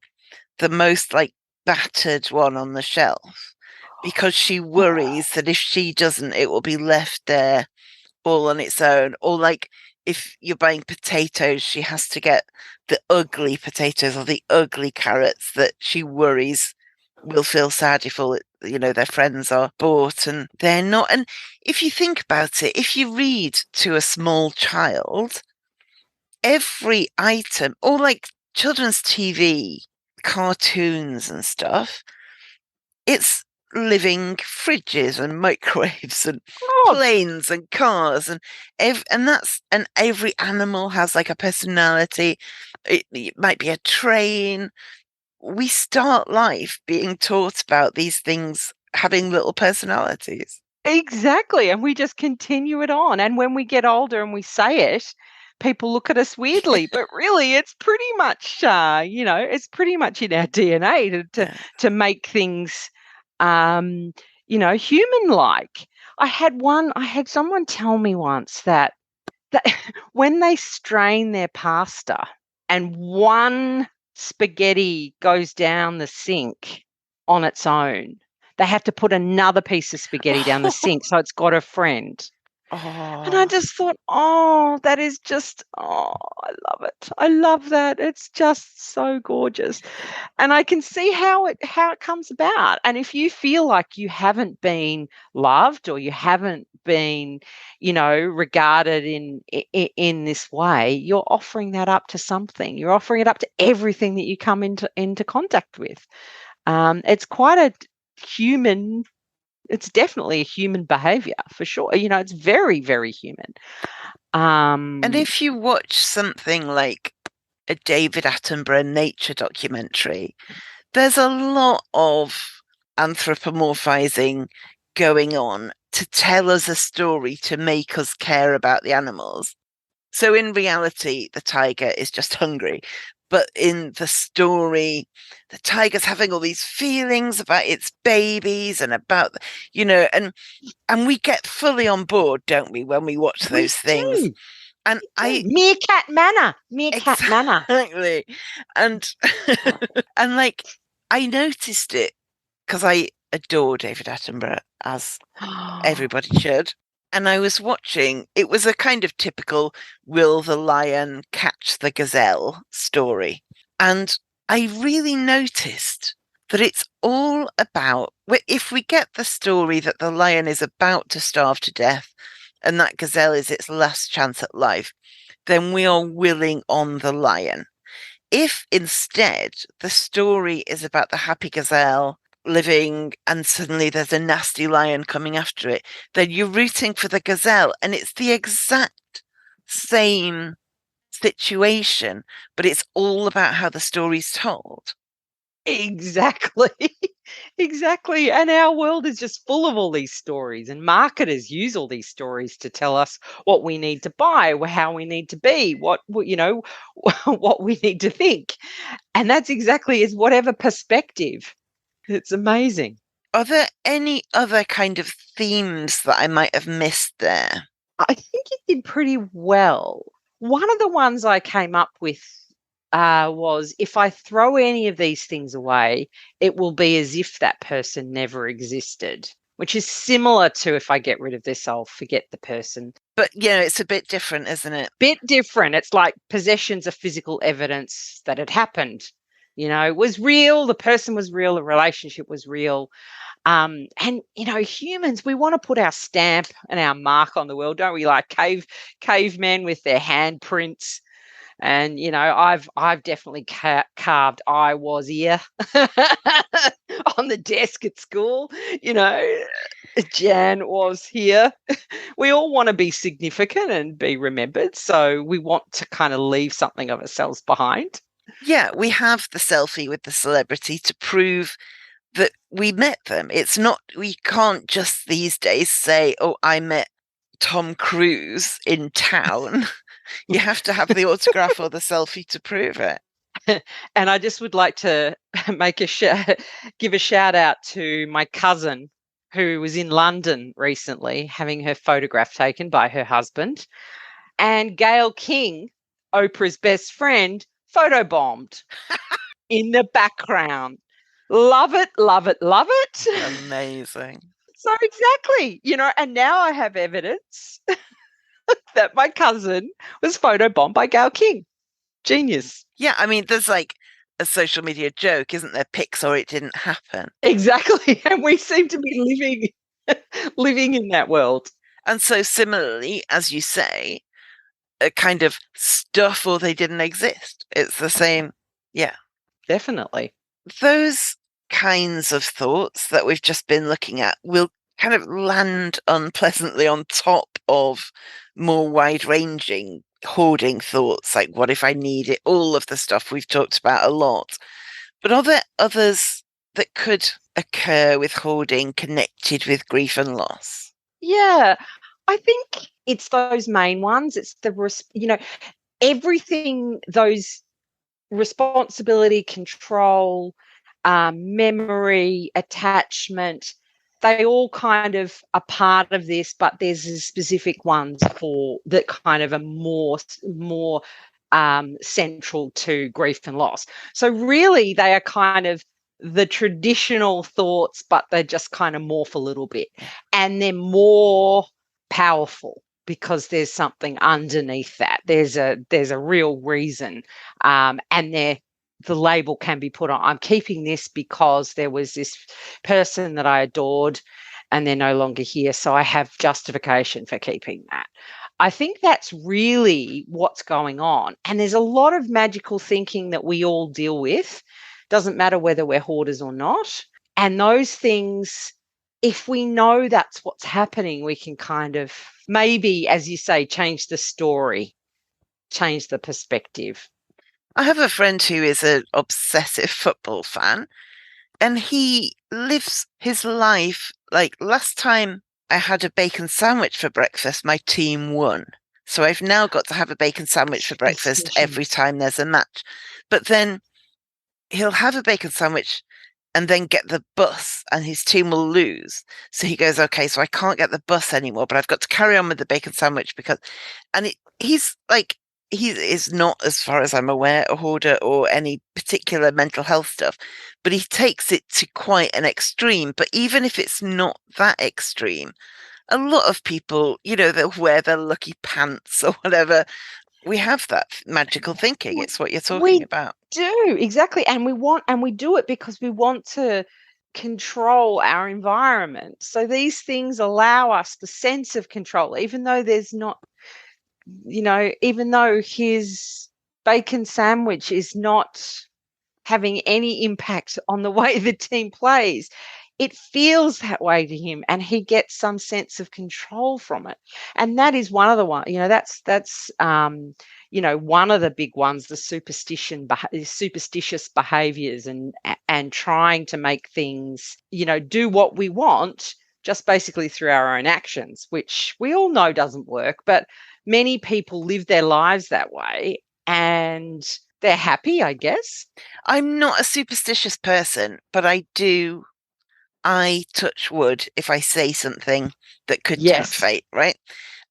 the most like battered one on the shelf because she worries that if she doesn't, it will be left there all on its own. Or like if you're buying potatoes, she has to get the ugly potatoes or the ugly carrots that she worries will feel sad if all their friends are bought and they're not. And if you think about it, if you read to a small child, every item, or like children's TV, cartoons and stuff, it's living fridges and microwaves and Oh, planes and cars and every animal has like a personality. It might be a train. We start life being taught about these things having little personalities. exactly. And we just continue it on. And when we get older and we say it, people look at us weirdly. But really, it's pretty much, it's pretty much in our DNA Yeah. to make things, human-like. I had someone tell me once that when they strain their pasta and one spaghetti goes down the sink on its own, they have to put another piece of spaghetti down the sink so it's got a friend. And I Oh, just thought, oh, that is just, oh, I love it. I love that. It's just so gorgeous. And I can see how it comes about. And if you feel like you haven't been loved or you haven't been, regarded in this way, you're offering that up to something. You're offering it up to everything that you come into contact with. It's quite a human. It's definitely a human behavior for sure. It's very, very human. and if you watch something like a David Attenborough nature documentary, there's a lot of anthropomorphizing going on. to tell us a story to make us care about the animals. So in reality, the tiger is just hungry. But in the story, the tiger's having all these feelings about its babies and about, and we get fully on board, don't we, when we watch We those things? do. And I Meerkat manner. Meerkat manner. exactly, and and like I noticed it because I adore David Attenborough, as everybody should. And I was watching, it was a kind of typical will the lion catch the gazelle story. And I really noticed that it's all about, if we get the story that the lion is about to starve to death and that gazelle is its last chance at life, then we are willing on the lion. If instead the story is about the happy gazelle living and suddenly there's a nasty lion coming after it, then you're rooting for the gazelle. And it's the exact same situation, but it's all about how the story's told. Exactly. Exactly. And our world is just full of all these stories, and marketers use all these stories to tell us what we need to buy, how we need to be, what we need to think. And that's exactly is whatever perspective. It's amazing. Are there any other kind of themes that I might have missed there? I think you did pretty well. One of the ones I came up with was if I throw any of these things away, it will be as if that person never existed, which is similar to if I get rid of this, I'll forget the person. But, it's a bit different, isn't it? Bit different. It's like possessions of physical evidence that it happened. It was real, the person was real, the relationship was real. And humans, we want to put our stamp and our mark on the world, don't we? Like cavemen with their handprints. And I've definitely carved "I was here" on the desk at school. Jan was here. We all want to be significant and be remembered, so we want to kind of leave something of ourselves behind. Yeah, we have the selfie with the celebrity to prove that we met them. It's not, we can't just these days say, oh, I met Tom Cruise in town. You have to have the autograph or the selfie to prove it. And I just would like to give a shout out to my cousin who was in London recently having her photograph taken by her husband. And Gail King, Oprah's best friend, photobombed in the background. Love it, love it, love it. Amazing. So exactly, and now I have evidence that my cousin was photobombed by Gail King. Genius. Yeah, I mean, there's like a social media joke, isn't there? Pics or it didn't happen. Exactly. And we seem to be living in that world. And so similarly, as you say, a kind of stuff or they didn't exist. It's the same. Yeah. Definitely. Those kinds of thoughts that we've just been looking at will kind of land unpleasantly on top of more wide-ranging hoarding thoughts, like what if I need it, all of the stuff we've talked about a lot. But are there others that could occur with hoarding connected with grief and loss? Yeah. I think it's those main ones. It's everything, those responsibility, control, memory, attachment, they all kind of are part of this, but there's specific ones for that kind of are more central to grief and loss. So really, they are kind of the traditional thoughts, but they just kind of morph a little bit, and they're more powerful because there's something underneath that. There's a real reason, and the label can be put on. I'm keeping this because there was this person that I adored and they're no longer here. So I have justification for keeping that. I think that's really what's going on. And there's a lot of magical thinking that we all deal with. Doesn't matter whether we're hoarders or not. And those things, if we know that's what's happening, we can kind of maybe, as you say, change the story, change the perspective. I have a friend who is an obsessive football fan, and he lives his life like last time I had a bacon sandwich for breakfast, my team won. So I've now got to have a bacon sandwich for breakfast Superstition. every time there's a match. But then he'll have a bacon sandwich and then get the bus and his team will lose. So he goes, okay, so I can't get the bus anymore, but I've got to carry on with the bacon sandwich because, and he's like, he is not, as far as I'm aware, a hoarder or any particular mental health stuff, but he takes it to quite an extreme. But even if it's not that extreme, a lot of people, they'll wear their lucky pants or whatever. We have that magical thinking. We It's what you're talking we about. do, exactly, and we do it because we want to control our environment. So these things allow us the sense of control, even though there's not, even though his bacon sandwich is not having any impact on the way the team plays. It feels that way to him, and he gets some sense of control from it. And that is one of the one, one of the big ones, the superstitious behaviors, and trying to make things, do what we want just basically through our own actions, which we all know doesn't work, but many people live their lives that way, and they're happy, I guess. I'm not a superstitious person, but I touch wood if I say something that could tempt Yes. fate, right?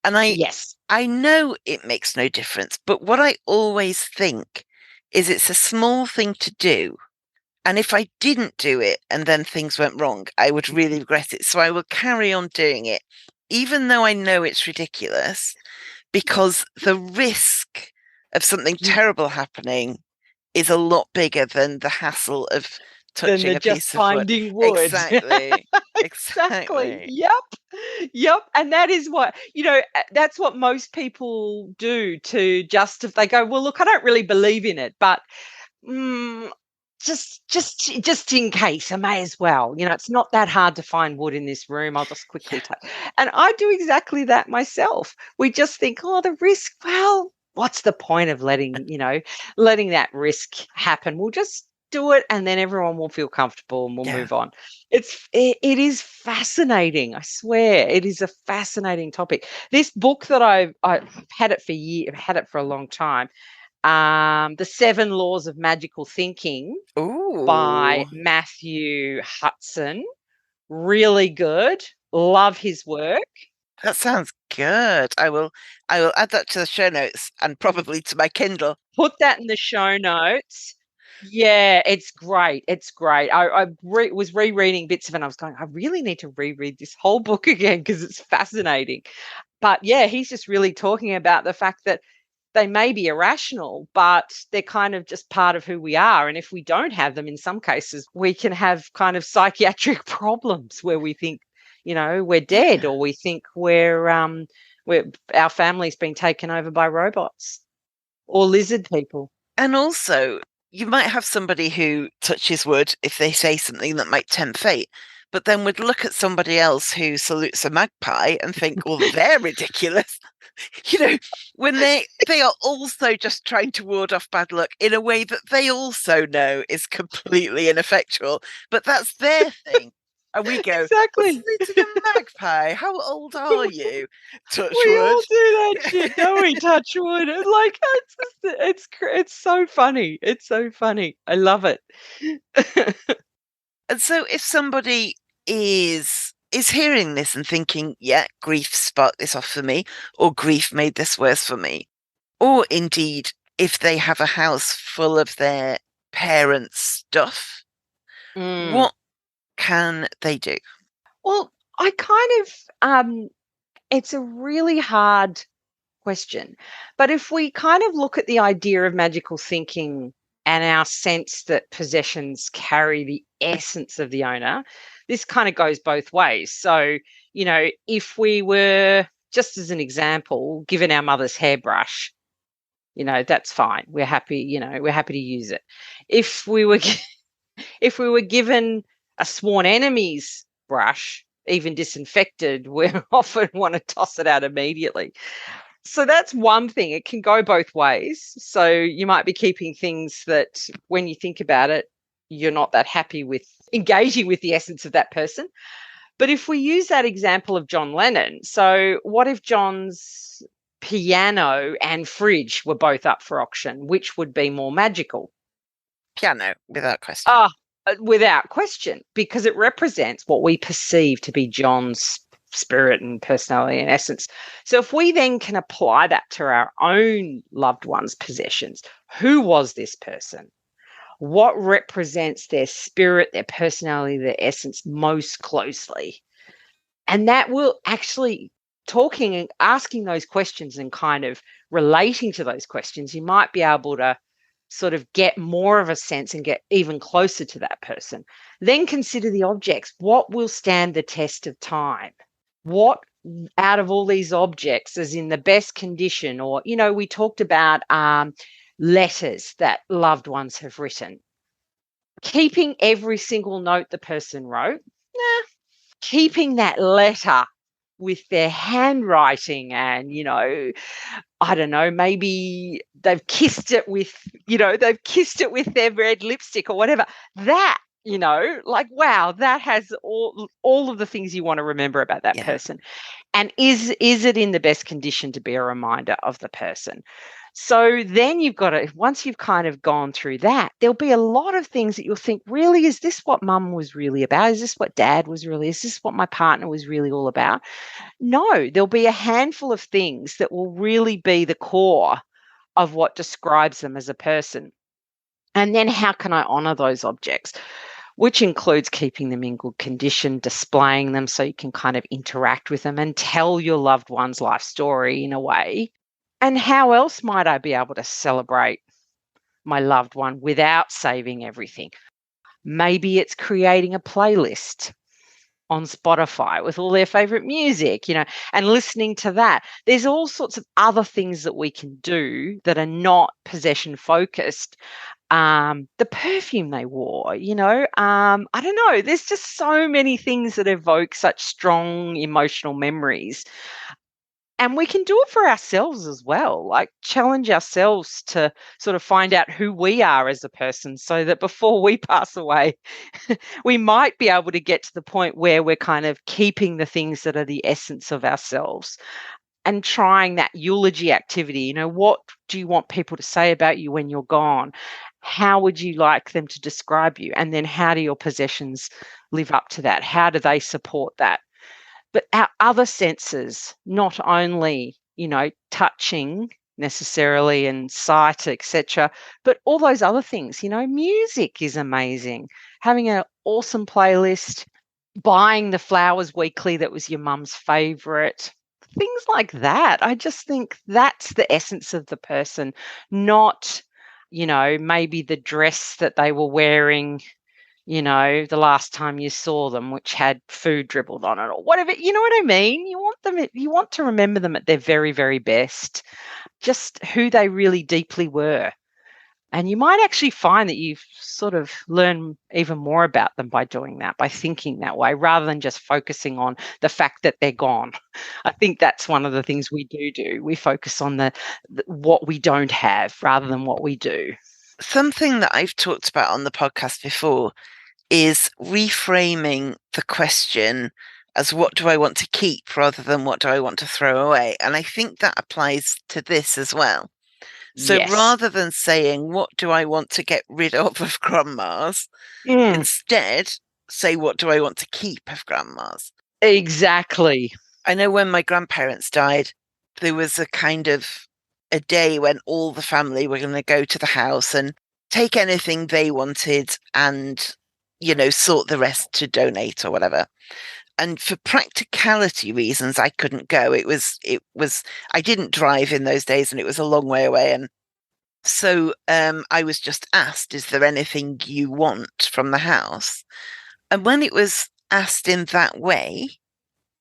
And I Yes. I know it makes no difference, but what I always think is it's a small thing to do. And if I didn't do it and then things went wrong, I would really regret it. So I will carry on doing it, even though I know it's ridiculous, because the risk of something You terrible happening is a lot bigger than the hassle of Than touching the a just piece of wood. finding wood. Exactly. Exactly. Exactly. Yep. Yep. And that is what, that's what most people do to justify. They go, well, look, I don't really believe in it, but mm, just in case, I may as well. It's not that hard to find wood in this room. I'll just quickly Yeah. take. And I do exactly that myself. We just think, oh, the risk. Well, what's the point of letting that risk happen? We'll just do it, and then everyone will feel comfortable, and we'll Yeah. move on. It is fascinating. I swear, it is a fascinating topic. This book that I've had it for years, had it for a long time. The Seven Laws of Magical Thinking Ooh, by Matthew Hudson. Really good. Love his work. that sounds good. I will add that to the show notes and probably to my Kindle. Put that in the show notes. Yeah, it's great. It's great. I was rereading bits of it, and I was going, I really need to reread this whole book again because it's fascinating. But yeah, he's just really talking about the fact that they may be irrational, but they're kind of just part of who we are. And if we don't have them, in some cases, we can have kind of psychiatric problems where we think, we're dead, Yeah. or we think our family's been taken over by robots or lizard people. And also, you might have somebody who touches wood if they say something that might tempt fate, but then would look at somebody else who salutes a magpie and think, well, they're ridiculous. you know, when they are also just trying to ward off bad luck in a way that they also know is completely ineffectual, but that's their thing. And we go, Exactly. saluting a magpie. How old are you? Touch We wood. all do that shit, don't we? Touch wood. And like it's so funny. It's so funny. I love it. And so if somebody is hearing this and thinking, yeah, grief sparked this off for me, or grief made this worse for me, or indeed if they have a house full of their parents' stuff, Mm. what can they do? Well, I kind of it's a really hard question. But if we kind of look at the idea of magical thinking and our sense that possessions carry the essence of the owner, this kind of goes both ways. So, if we were, just as an example, given our mother's hairbrush, that's fine. We're happy to use it. If we were if we were given a sworn enemy's brush, even disinfected, we often want to toss it out immediately. So that's one thing. It can go both ways. So you might be keeping things that, when you think about it, you're not that happy with engaging with the essence of that person. But if we use that example of John Lennon, so what if John's piano and fridge were both up for auction? Which would be more magical? Piano, without question. Ah, without question, because it represents what we perceive to be John's spirit and personality and essence. So if we then can apply that to our own loved ones' possessions, who was this person? What represents their spirit, their personality, their essence most closely? And that will actually, talking and asking those questions and kind of relating to those questions, you might be able to sort of get more of a sense and get even closer to that person. Then consider the objects. What will stand the test of time? What out of all these objects is in the best condition? Or, we talked about letters that loved ones have written. Keeping every single note the person wrote, nah. Keeping that letter with their handwriting and, I don't know, maybe they've kissed it with, their red lipstick or whatever. That, like, wow, that has all of the things you want to remember about that person. And is it in the best condition to be a reminder of the person? So then you've got to, once you've kind of gone through that, there'll be a lot of things that you'll think, really, is this what mum was really about? Is this what dad was really? Is this what my partner was really all about? No, there'll be a handful of things that will really be the core of what describes them as a person. And then how can I honor those objects? Which includes keeping them in good condition, displaying them so you can kind of interact with them and tell your loved one's life story in a way. And how else might I be able to celebrate my loved one without saving everything? Maybe it's creating a playlist on Spotify with all their favorite music, and listening to that. There's all sorts of other things that we can do that are not possession focused. The perfume they wore, I don't know. There's just so many things that evoke such strong emotional memories. And we can do it for ourselves as well, like challenge ourselves to sort of find out who we are as a person so that before we pass away, we might be able to get to the point where we're kind of keeping the things that are the essence of ourselves and trying that eulogy activity. What do you want people to say about you when you're gone? How would you like them to describe you? And then how do your possessions live up to that? How do they support that? But our other senses, not only, touching necessarily and sight, etc., but all those other things, music is amazing. Having an awesome playlist, buying the flowers weekly that was your mum's favorite, things like that. I just think that's the essence of the person, not, maybe the dress that they were wearing, the last time you saw them, which had food dribbled on it or whatever. You know what I mean? You want to remember them at their very, very best, just who they really deeply were. And you might actually find that you've sort of learned even more about them by doing that, by thinking that way, rather than just focusing on the fact that they're gone. I think that's one of the things we do. We focus on the what we don't have rather than what we do. Something that I've talked about on the podcast before is reframing the question as what do I want to keep rather than what do I want to throw away? And I think that applies to this as well. So Yes. rather than saying, what do I want to get rid of grandma's, instead say, what do I want to keep of grandma's? Exactly. I know when my grandparents died, there was a kind of a day when all the family were going to go to the house and take anything they wanted and, sort the rest to donate or whatever. And for practicality reasons, I couldn't go. It was, I didn't drive in those days and it was a long way away. And so I was just asked, is there anything you want from the house? And when it was asked in that way,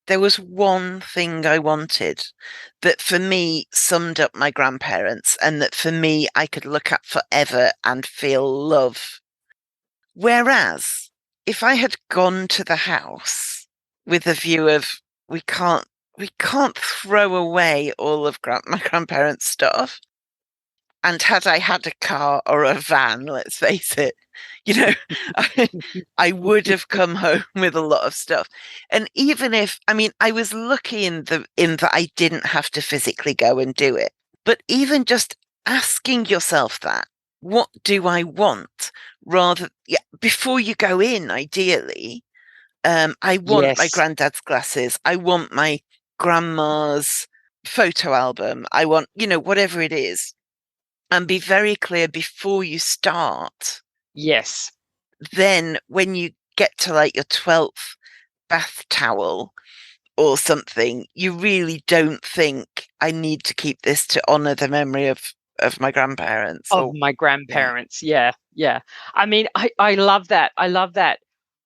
there was one thing I wanted that for me summed up my grandparents and that for me I could look at forever and feel love. Whereas if I had gone to the house with a view of we can't throw away all of my grandparents' stuff, And had I had a car or a van, let's face it, you know, I, I would have come home with a lot of stuff. And even if, I mean, I was lucky in that I didn't have to physically go and do it. But even just asking yourself that, what do I want? Rather, yeah, before you go in, ideally, I want my Yes. granddad's glasses. I want my grandma's photo album. I want, whatever it is. And be very clear before you start. Yes. Then when you get to like your 12th bath towel or something, you really don't think I need to keep this to honor the memory of my grandparents Of or my yeah. grandparents. Yeah. Yeah. I mean, I love that. I love that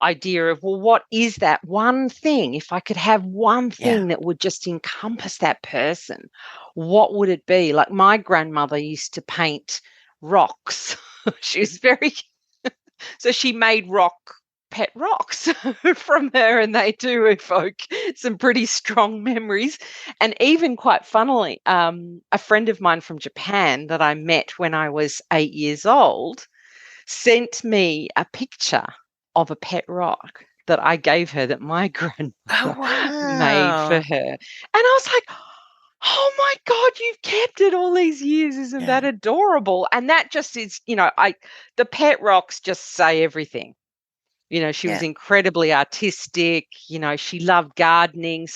idea of, well, what is that one thing? If I could have one Yeah. thing that would just encompass that person, what would it be? Like my grandmother used to paint rocks. She was very, so she made pet rocks from her, and they do evoke some pretty strong memories. And even quite funnily, a friend of mine from Japan that I met when I was 8 years old sent me a picture of a pet rock that I gave her that my Oh grandmother made for wow. her. And I was like, oh my God, you've kept it all these years. Isn't that Yeah. adorable? And that just is, the pet rocks just say everything. She was Yeah. incredibly artistic. She loved gardening.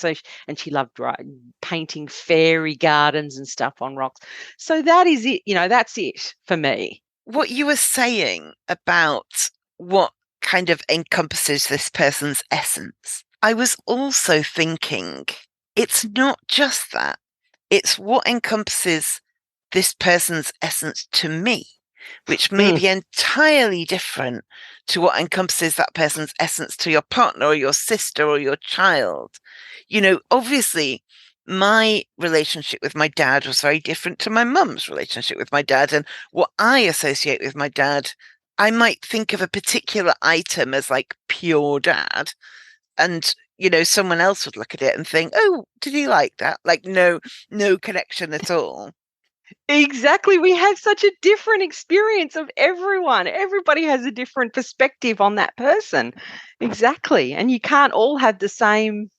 And she loved painting fairy gardens and stuff on rocks. So that is it. That's it for me. What you were saying about what kind of encompasses this person's essence, I was also thinking it's not just that, it's what encompasses this person's essence to me, which may Mm, be entirely different to what encompasses that person's essence to your partner or your sister or your child. Obviously, my relationship with my dad was very different to my mum's relationship with my dad. And what I associate with my dad, I might think of a particular item as like pure dad. And, someone else would look at it and think, oh, did he like that? Like, no, no connection at all. exactly. We have such a different experience of everyone. Everybody has a different perspective on that person. Exactly. And you can't all have the same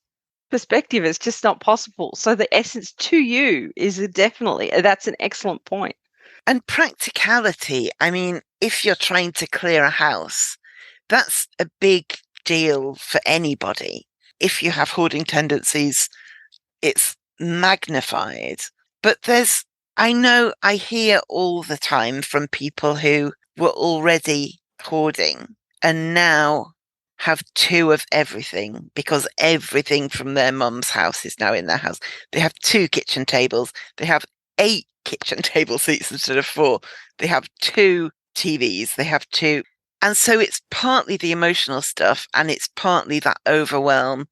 perspective. It's just not possible. So the essence to you is definitely, that's an excellent point. And practicality, I mean, if you're trying to clear a house, that's a big deal for anybody. If you have hoarding tendencies, it's magnified. But I know I hear all the time from people who were already hoarding and now have two of everything because everything from their mum's house is now in their house. They have two kitchen tables. They have 8 kitchen table seats instead of 4. They have 2 TVs. They have 2. And so it's partly the emotional stuff and it's partly that overwhelm,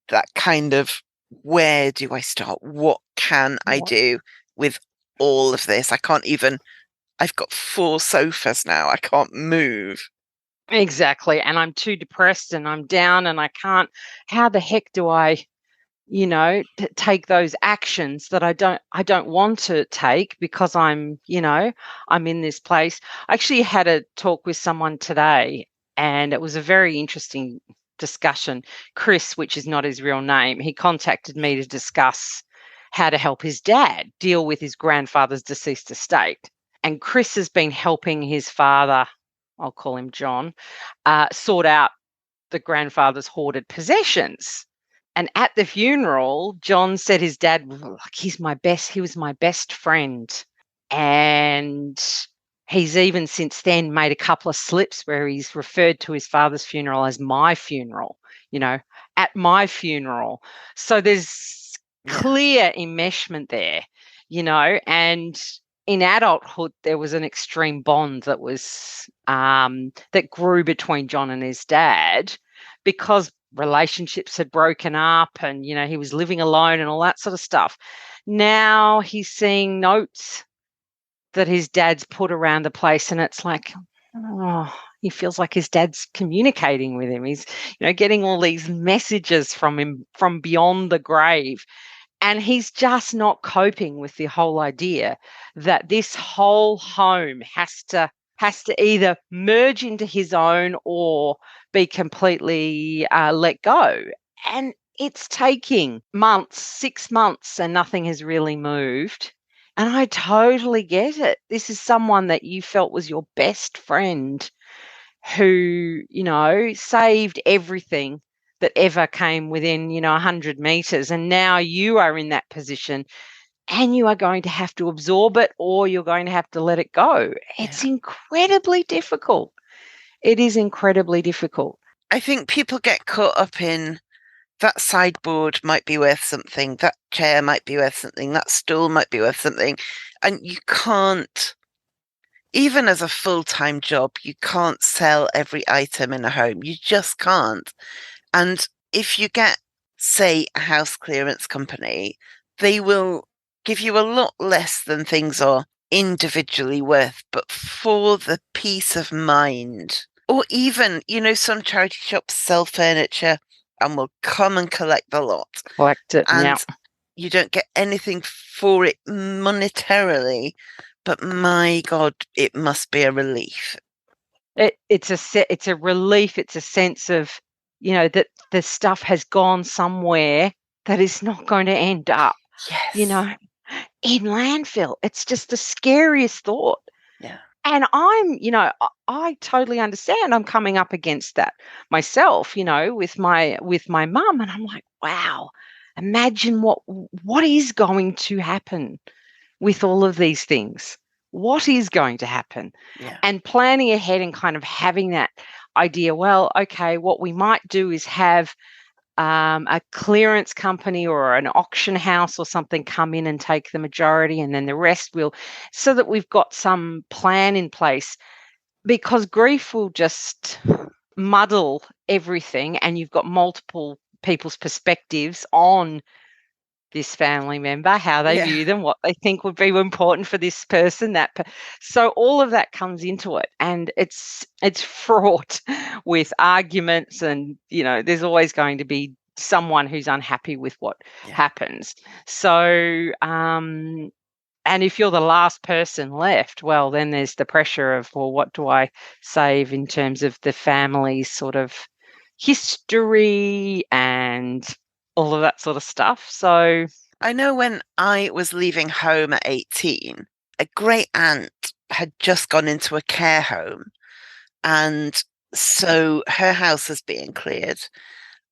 that kind of where do I start? What can I What? do with all of this? I've got 4 sofas now. I can't move. Exactly. And I'm too depressed and I'm down and I can't. How the heck do I take those actions that I don't want to take because I'm in this place. I actually had a talk with someone today, and it was a very interesting discussion. Chris, which is not his real name, he contacted me to discuss how to help his dad deal with his grandfather's deceased estate. And Chris has been helping his father, I'll call him John, sort out the grandfather's hoarded possessions. And at the funeral, John said his dad was like, he was my best friend. And he's even since then made a couple of slips where he's referred to his father's funeral as my funeral, you know, at my funeral. So there's Yeah. clear enmeshment there, and in adulthood, there was an extreme bond that grew between John and his dad because relationships had broken up and he was living alone and all that sort of stuff. Now he's seeing notes that his dad's put around the place, and it's like, oh, he feels like his dad's communicating with him. He's getting all these messages from him from beyond the grave. And he's just not coping with the whole idea that this whole home has to either merge into his own or be completely let go. And it's taking months, 6 months, and nothing has really moved. And I totally get it. This is someone that you felt was your best friend who, saved everything that ever came within, 100 meters. And now you are in that position and you are going to have to absorb it or you're going to have to let it go. It's Yeah. incredibly difficult. It is incredibly difficult. I think people get caught up in that sideboard might be worth something, that chair might be worth something, that stool might be worth something. And you can't, even as a full-time job, you can't sell every item in a home. You just can't. And if you get, say, a house clearance company, they will give you a lot less than things are individually worth, but for the peace of mind, or even, some charity shops sell furniture and will come and collect the lot. Collect it. Yeah. And you don't get anything for it monetarily, but my God, it must be a relief. It's a relief. It's a sense of, that the stuff has gone somewhere that is not going to end up, Yes. in landfill. It's just the scariest thought. Yeah. And I totally understand. I'm coming up against that myself, with my mum, and I'm like, wow, imagine what is going to happen with all of these things. What is going to happen? Yeah. And planning ahead and kind of having that idea, well, okay, what we might do is have a clearance company or an auction house or something come in and take the majority, and then the rest will, so that we've got some plan in place, because grief will just muddle everything, and you've got multiple people's perspectives on this family member, how they Yeah. view them, what they think would be important for this person, so all of that comes into it, and it's fraught with arguments, and there's always going to be someone who's unhappy with what Yeah. happens. So and if you're the last person left, well, then there's the pressure of, well, what do I save in terms of the family's sort of history and all of that sort of stuff. So I know when I was leaving home at 18, a great aunt had just gone into a care home. And so her house was being cleared.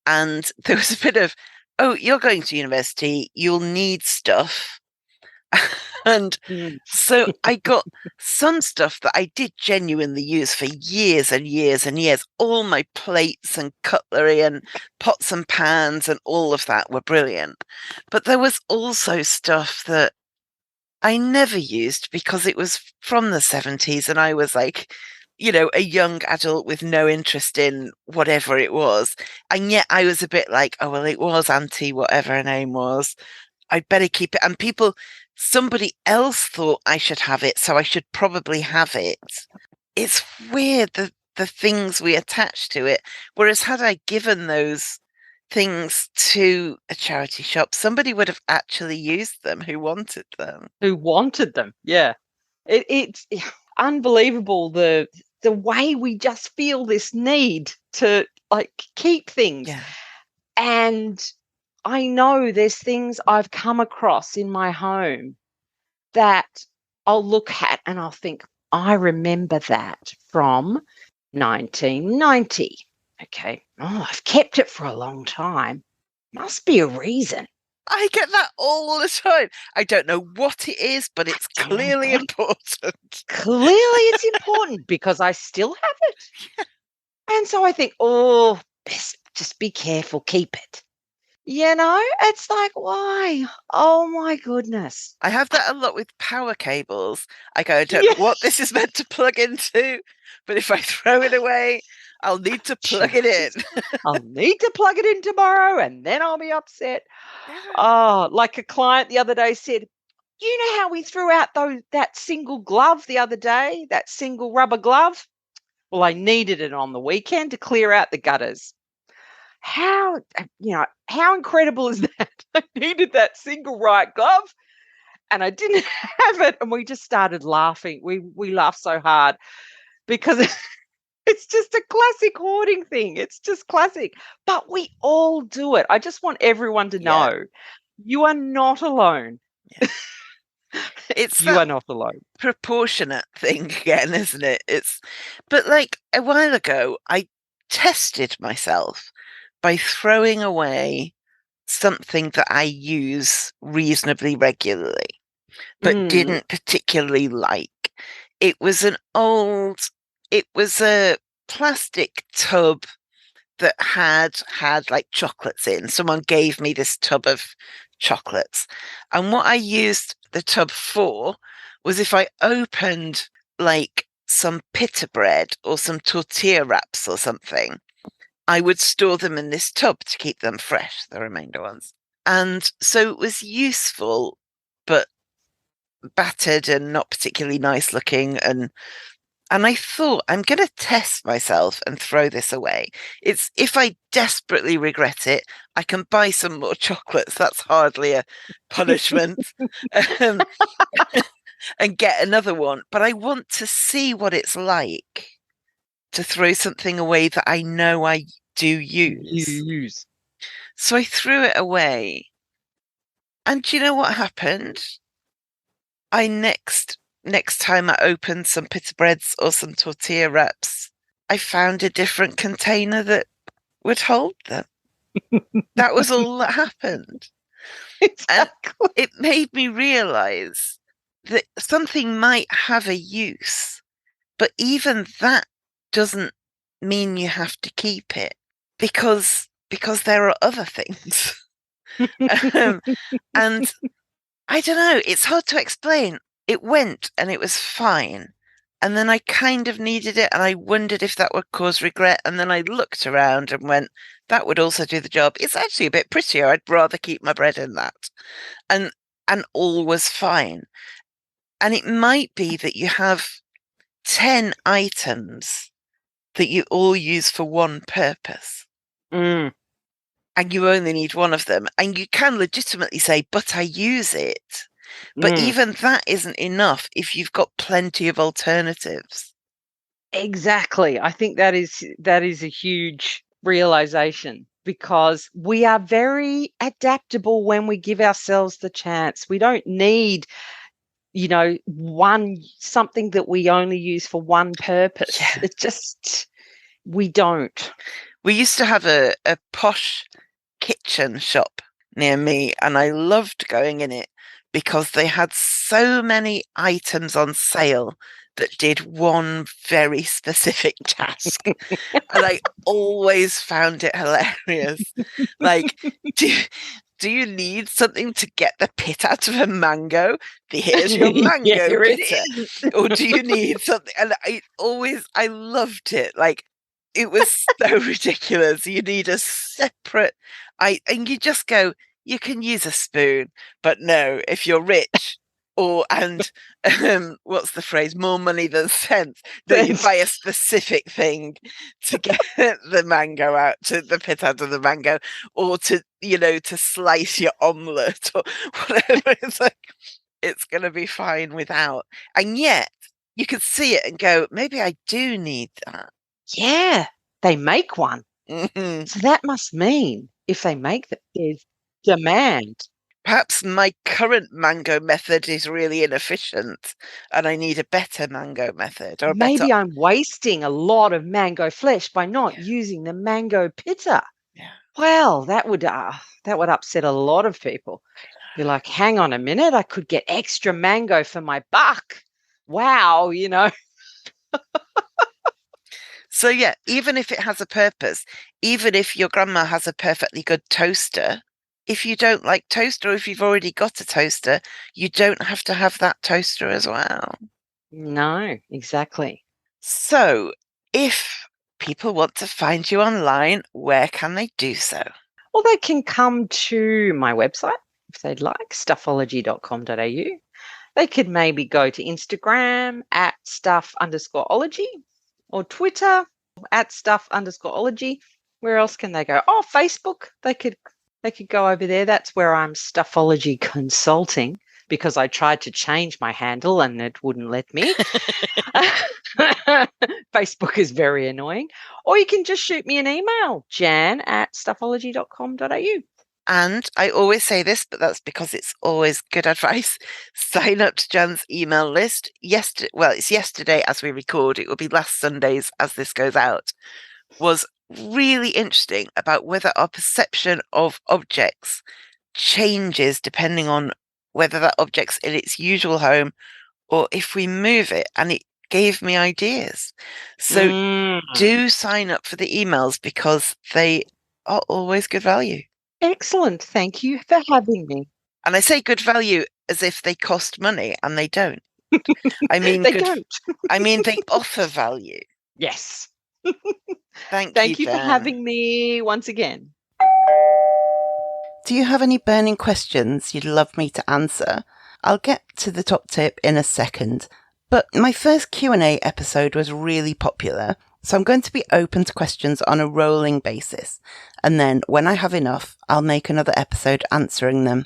And there was a bit of, oh, you're going to university, you'll need stuff. And mm, so I got some stuff that I did genuinely use for years and years and years. All my plates and cutlery and pots and pans and all of that were brilliant. But there was also stuff that I never used because it was from the 70s and I was like, a young adult with no interest in whatever it was. And yet I was a bit like, oh, well, it was Auntie, whatever her name was. I'd better keep it. And somebody else thought I should have it, so I should probably have it. It's weird, the things we attach to it. Whereas had I given those things to a charity shop, somebody would have actually used them who wanted them. who wanted them? Yeah, it's unbelievable the way we just feel this need to keep things. Yeah. And I know there's things I've come across in my home that I'll look at and I'll think, I remember that from 1990. Okay. Oh, I've kept it for a long time. Must be a reason. I get that all the time. I don't know what it is, but it's Don't know clearly what important. Clearly it's important because I still have it. And so I think, oh, best just be careful, keep it. It's like, why? Oh my goodness. I have that a lot with power cables. I go, I don't know Yeah. what this is meant to plug into, but if I throw it away, I'll need to plug it in. I'll need to plug it in tomorrow and then I'll be upset. Yeah. Oh, like a client the other day said, you know how we threw out that single glove the other day, that single rubber glove? Well, I needed it on the weekend to clear out the gutters. how, how incredible is that? I needed that single right glove and I didn't have it. And we just started laughing. We laughed so hard because it's just a classic hoarding thing. It's just classic. But we all do it. I just want everyone to Yeah. know you are not alone. Yeah. It's You that are not alone. proportionate thing again, isn't it? But like a while ago, I tested myself by throwing away something that I use reasonably regularly, but Mm. didn't particularly like. It was it was a plastic tub that had like chocolates in. Someone gave me this tub of chocolates. And what I used the tub for was if I opened like some pita bread or some tortilla wraps or something, I would store them in this tub to keep them fresh, the remainder ones. And so it was useful, but battered and not particularly nice looking. And I thought, I'm going to test myself and throw this away. It's if I desperately regret it, I can buy some more chocolates. That's hardly a punishment. um, and get another one. But I want to see what it's like to throw something away that I know I do use. Use. So I threw it away. And do you know what happened? I next time I opened some pita breads or some tortilla wraps, I found a different container that would hold them. That was all that happened. And Exactly. it made me realize that something might have a use, but even that doesn't mean you have to keep it because there are other things. um, and I don't know, it's hard to explain. It went and it was fine. And then I kind of needed it and I wondered if that would cause regret. And then I looked around and went, that would also do the job. It's actually a bit prettier. I'd rather keep my bread in that. And all was fine. And it might be that you have 10 items that you all use for one purpose. Mm. And you only need one of them. And you can legitimately say, but I use it. But Mm. even that isn't enough if you've got plenty of alternatives. Exactly. I think that is a huge realization because we are very adaptable when we give ourselves the chance. We don't need, something that we only use for one purpose. Yeah. It's just we don't. We used to have a posh kitchen shop near me, and I loved going in it because they had so many items on sale that did one very specific task. And I always found it hilarious. Like, do, do you need something to get the pit out of a mango? Here's your Yeah, mango it pitter. is. Or do you need something? And I loved it. Like, it was so ridiculous. You need a separate, and you just go, you can use a spoon, but no, if you're rich, and what's the phrase? More money than sense. No, you buy a specific thing to get the mango out, to the pit out of the mango, or to slice your omelette or whatever. It's like it's going to be fine without. And yet you could see it and go, maybe I do need that. Yeah, they make one. Mhm. So that must mean if they make them, there's demand. Perhaps my current mango method is really inefficient and I need a better mango method or a better. Maybe I'm wasting a lot of mango flesh by not using the mango pitta. Yeah. Well, that would upset a lot of people. Be like, hang on a minute, I could get extra mango for my buck. Wow, So yeah, even if it has a purpose, even if your grandma has a perfectly good toaster, if you don't like toaster or if you've already got a toaster, you don't have to have that toaster as well. No, exactly. So if people want to find you online, where can they do so? Or they can come to my website if they'd like, stuffology.com.au. They could maybe go to Instagram at stuff_ology or Twitter at stuff_ology. Where else can they go? Oh, Facebook. They could go over there. That's where I'm Stuffology Consulting, because I tried to change my handle and it wouldn't let me. Facebook is very annoying. Or you can just shoot me an email, jan@stuffology.com.au. And I always say this, but that's because it's always good advice. Sign up to Jan's email list. It's yesterday as we record. It will be last Sundays as this goes out. Was really interesting about whether our perception of objects changes depending on whether that object's in its usual home or if we move it. And it gave me ideas. So do sign up for the emails because they are always good value. Excellent. Thank you for having me. And I say good value as if they cost money, and they don't. I mean, they don't. I mean, they offer value. Yes. Thank you, Jan. for having me once again. Do you have any burning questions you'd love me to answer? I'll get to the top tip in a second, but my first Q&A episode was really popular, so I'm going to be open to questions on a rolling basis, and then when I have enough, I'll make another episode answering them.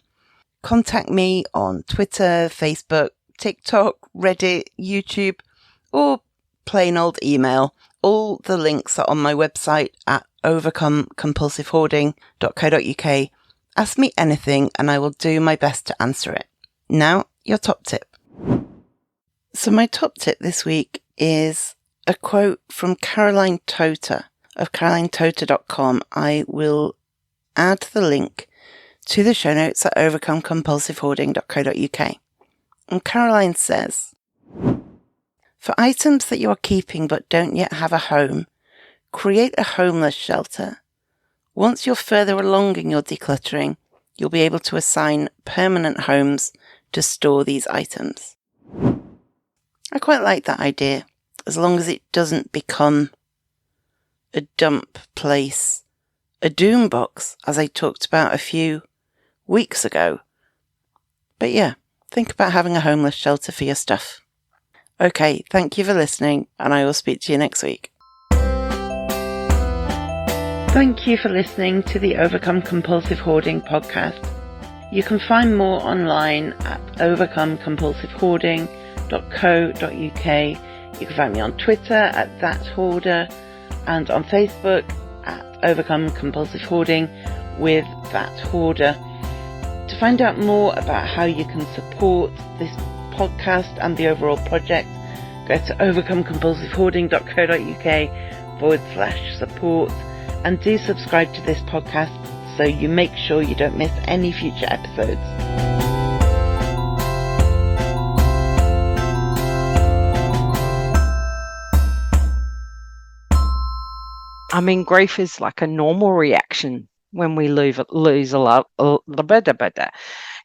Contact me on Twitter, Facebook, TikTok, Reddit, YouTube, or plain old email. All the links are on my website at overcomecompulsivehoarding.co.uk. Ask me anything and I will do my best to answer it. Now, your top tip. So my top tip this week is a quote from Caroline Tota of carolinetota.com. I will add the link to the show notes at overcomecompulsivehoarding.co.uk. And Caroline says, for items that you are keeping but don't yet have a home, create a homeless shelter. Once you're further along in your decluttering, you'll be able to assign permanent homes to store these items. I quite like that idea, as long as it doesn't become a dump place, a doom box, as I talked about a few weeks ago. But yeah, think about having a homeless shelter for your stuff. Okay, thank you for listening, and I will speak to you next week. Thank you for listening to the Overcome Compulsive Hoarding podcast. You can find more online at overcomecompulsivehoarding.co.uk. You can find me on Twitter at @thathoarder and on Facebook at Overcome Compulsive Hoarding with That Hoarder. To find out more about how you can support this podcast and the overall project, go to overcomecompulsivehoarding.co.uk/support. And do subscribe to this podcast so you make sure you don't miss any future episodes. I mean, grief is like a normal reaction when we lose a